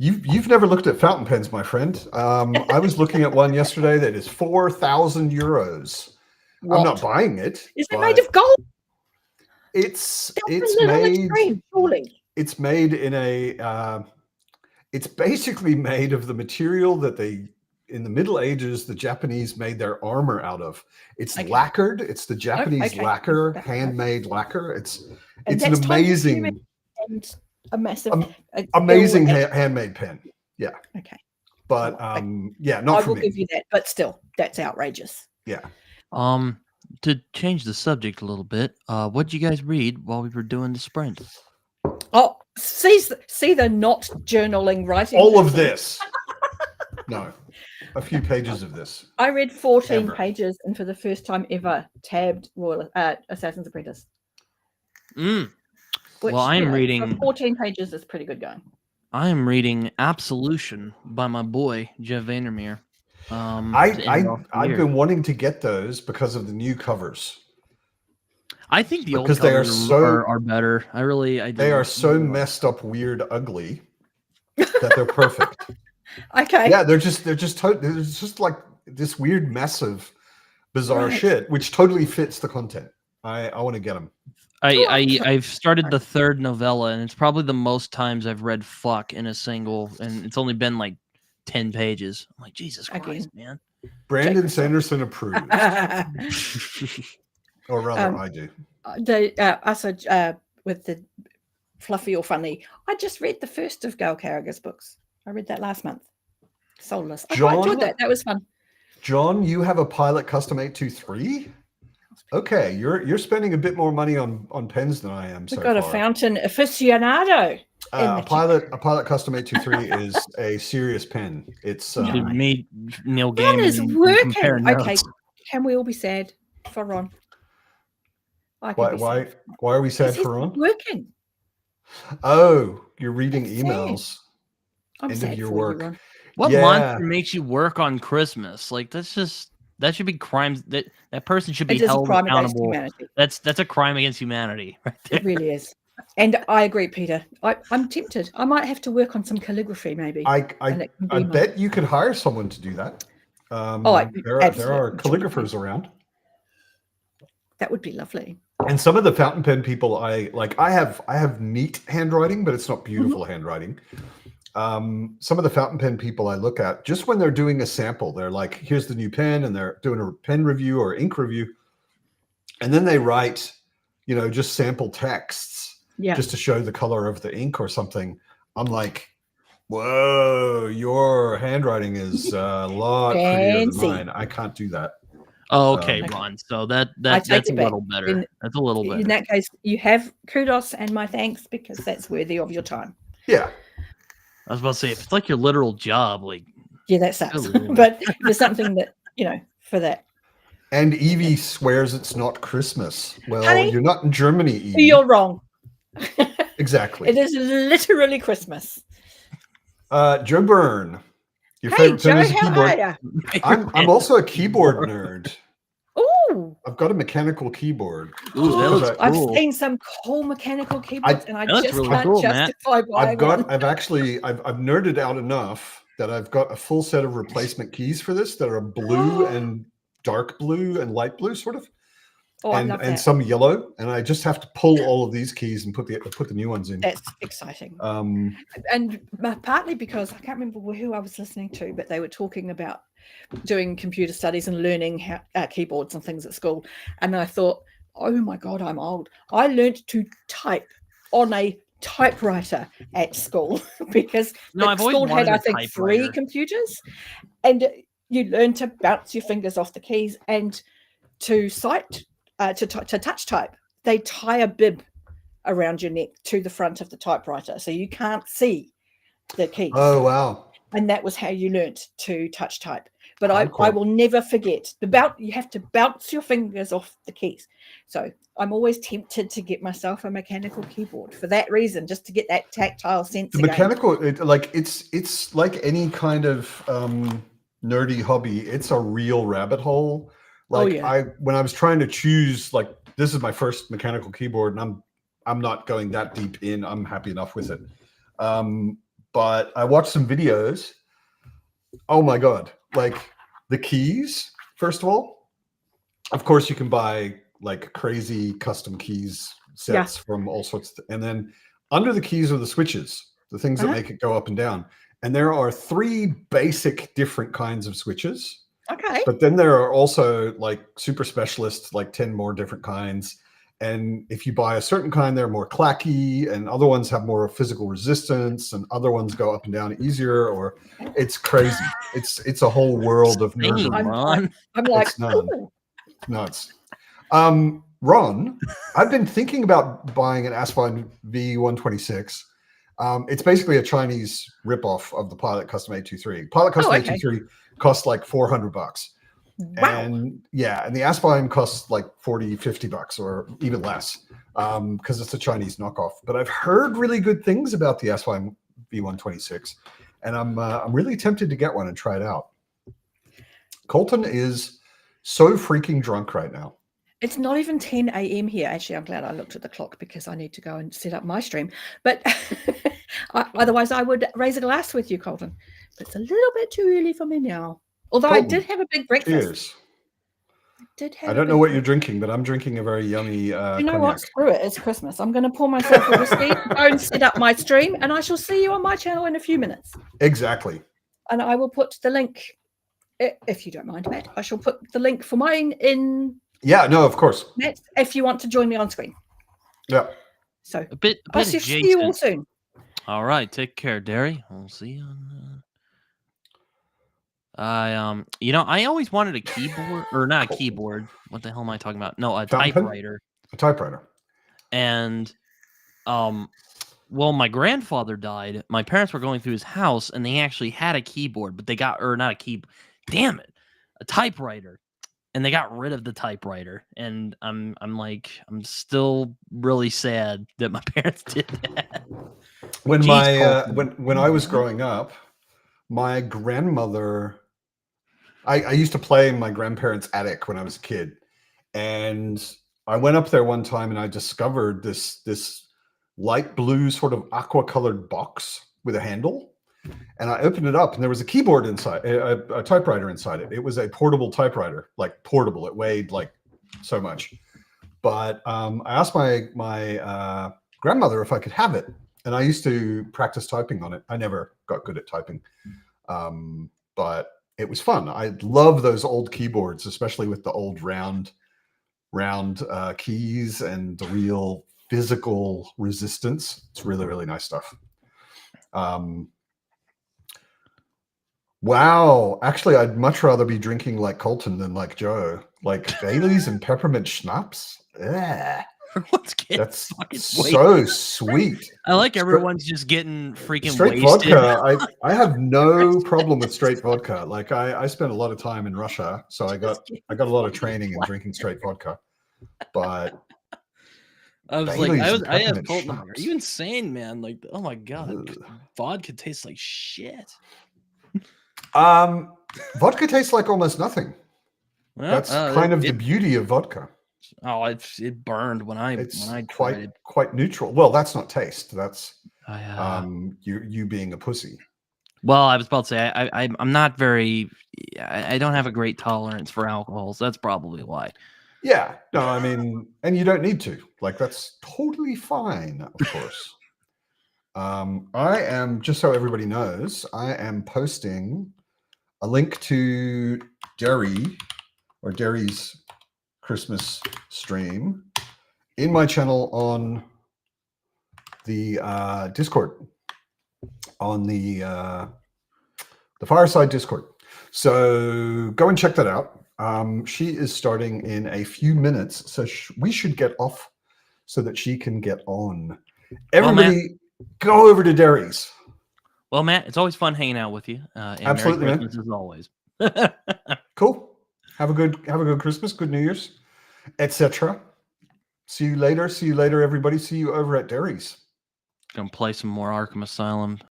You've never looked at fountain pens, my friend. I was looking at one yesterday that is 4,000 euros. What? I'm not buying it. Is it made of gold? It's made in a. It's basically made of the material that in the Middle Ages the Japanese made their armor out of. It's lacquered. It's the Japanese lacquer, handmade lacquer. It's an amazing. And a massive, amazing handmade pen. Yeah. Okay. But not I for will me. give you that, but still, that's outrageous. Yeah. To change the subject a little bit, what did you guys read while we were doing the sprint? Oh, see the not journaling writing. All of this. No. A few pages of this. I read 14 pages and for the first time ever tabbed Royal Assassin's Apprentice. Which, well, I'm reading 14 pages is pretty good going. I am reading Absolution by my boy Jeff Vandermeer. I've been wanting to get those because of the new covers. I think the old covers are better. They are so messed up, weird, ugly that they're perfect. Okay. Yeah, they're just like this weird mess of bizarre shit, which totally fits the content. I want to get them. I've started the third novella, and it's probably the most times I've read "fuck" in a single, and it's only been like 10 pages. I'm like, Jesus Christ, man. Brandon Sanderson approved, or rather, I do. With the fluffy or funny. I just read the first of Gail Carriger's books. I read that last month. Soulless. I quite enjoyed that. That was fun. John, you have a Pilot Custom 823? Okay, you're spending a bit more money on pens than I am. We've got a fountain aficionado. A Pilot Custom 823 is a serious pen. It's made Neil Gaiman. Ron is working. Okay, can we all be sad for Ron? Why are we sad for Ron? Working. Oh, you're reading emails. I'm end sad of your for work. You, Ron. What monster makes you work on Christmas? Like that should be crimes. That person should be held accountable. That's a crime against humanity. Right there. It really is. And I agree, Peter. I'm tempted. I might have to work on some calligraphy, maybe. I my- bet you could hire someone to do that. There absolutely. are calligraphers around. That would be lovely. And some of the fountain pen people I have neat handwriting, but it's not beautiful handwriting. Some of the fountain pen people I look at, just when they're doing a sample, they're like, here's the new pen, and they're doing a pen review or ink review. And then they write, just sample texts just to show the color of the ink or something. I'm like, whoa, your handwriting is a lot prettier than mine. I can't do that. Oh, okay, Ron. So that's a little better. That's a little better. In that case, you have kudos and my thanks, because that's worthy of your time. Yeah. I was about to say, if it's like your literal job, like... Yeah, that sucks. But there's something that, for that. And Evie swears it's not Christmas. Well, Honey, you're not in Germany, Evie. You're wrong. Exactly. It is literally Christmas. Joe Byrne. Your Hey, favorite pen Joe, is a how keyboard. are you? I'm also a keyboard nerd. Ooh. I've got a mechanical keyboard. Ooh, that looks I've cool. seen some cool mechanical keyboards, and I just really can't cool, justify buying one. I've nerded out enough that I've got a full set of replacement keys for this that are blue and dark blue and light blue, sort of. Oh, I love that. And some yellow, and I just have to pull all of these keys and put the new ones in. That's exciting. And partly because I can't remember who I was listening to, but they were talking about doing computer studies and learning how keyboards and things at school. And I thought, oh my God, I'm old. I learned to type on a typewriter at school because the school had, I think, 3 computers, and you learn to bounce your fingers off the keys and to touch type. They tie a bib around your neck to the front of the typewriter, so you can't see the keys. Oh, wow. And that was how you learnt to touch type. But I will never forget you have to bounce your fingers off the keys. So I'm always tempted to get myself a mechanical keyboard for that reason, just to get that tactile sense. The mechanical, it's like any kind of nerdy hobby. It's a real rabbit hole. When I was trying to choose, this is my first mechanical keyboard, and I'm not going that deep in. I'm happy enough with it. But I watched some videos. Oh my God. The keys, first of all, of course you can buy crazy custom keys sets from all sorts and then under the keys are the switches, the things that make it go up and down. And there are 3 basic different kinds of switches. Okay. But then there are also super specialists, 10 more different kinds. And if you buy a certain kind, they're more clacky, and other ones have more physical resistance, and other ones go up and down easier. Or it's crazy. It's a whole world of nerdery. I'm like, it's nuts. Ron, I've been thinking about buying an Aspine V126. It's basically a Chinese ripoff of the Pilot Custom 823. Pilot Custom 823 costs $400. Wow. And the Aspine costs $40-50 or even less because it's a Chinese knockoff. But I've heard really good things about the Aspine V126, and I'm really tempted to get one and try it out. Colton is so freaking drunk right now. It's not even 10 a.m. here. Actually, I'm glad I looked at the clock because I need to go and set up my stream. But otherwise, I would raise a glass with you, Colton. But it's a little bit too early for me now. Although I did have a big breakfast. Cheers. I don't know what you're drinking, but I'm drinking a very yummy you know cognac. What? Screw it. It's Christmas. I'm going to pour myself a whiskey, go and set up my stream, and I shall see you on my channel in a few minutes. Exactly. And I will put the link, if you don't mind, Matt, I shall put the link for mine in. Yeah, no, of course. Matt, if you want to join me on screen. Yeah. So I'll see you all soon. All right. Take care, Derry. We'll see you on I always wanted a keyboard, or not a keyboard. What the hell am I talking about? No, a typewriter. A typewriter. And, well, my grandfather died. My parents were going through his house, and they actually had a keyboard, but they got, or not a keyboard. Damn it, a typewriter. And they got rid of the typewriter. And I'm still really sad that my parents did that. When when I was growing up, my grandmother, I used to play in my grandparents' attic when I was a kid, and I went up there one time and I discovered this light blue sort of aqua colored box with a handle. And I opened it up and there was a keyboard inside, a typewriter inside it. It was a portable typewriter, like portable. It weighed like so much. But I asked my grandmother if I could have it. And I used to practice typing on it. I never got good at typing. But it was fun. I love those old keyboards, especially with the old round keys and the real physical resistance. It's really, really nice stuff. Wow. Actually, I'd much rather be drinking like Colton than like Joe. Like Bailey's and peppermint schnapps. Ugh. Everyone's getting That's fucking so wasted. sweet. I like everyone's just getting freaking Straight wasted. vodka. I have no problem with straight vodka. Like I spent a lot of time in Russia, so I got a lot of training in drinking straight vodka. But I was Bailey's like, and I have peppermint told them, are schnapps. you insane, man? Like, oh my god, Ugh. vodka tastes like shit. Vodka tastes like almost nothing. Well, That's kind of the beauty of vodka. Oh, it burned when I tried it. quite neutral. Well, that's not taste. That's I, you being a pussy. well, I was about to say I'm not very. I don't have a great tolerance for alcohol, so that's probably why. Yeah. No, I mean, and you don't need to. Like that's totally fine, of course. I am, just so everybody knows, I am posting a link to Derry's Christmas stream in my channel on the Discord, on the Fireside Discord. So go and check that out. She is starting in a few minutes, so we should get off so that she can get on. Everybody, go over to Derry's. Well, Matt, it's always fun hanging out with you. And Absolutely, Merry man. Christmas as always. Cool. Have a good Christmas, good New Year's, etc. See you later. See you later, everybody. See you over at Derry's. Gonna play some more Arkham Asylum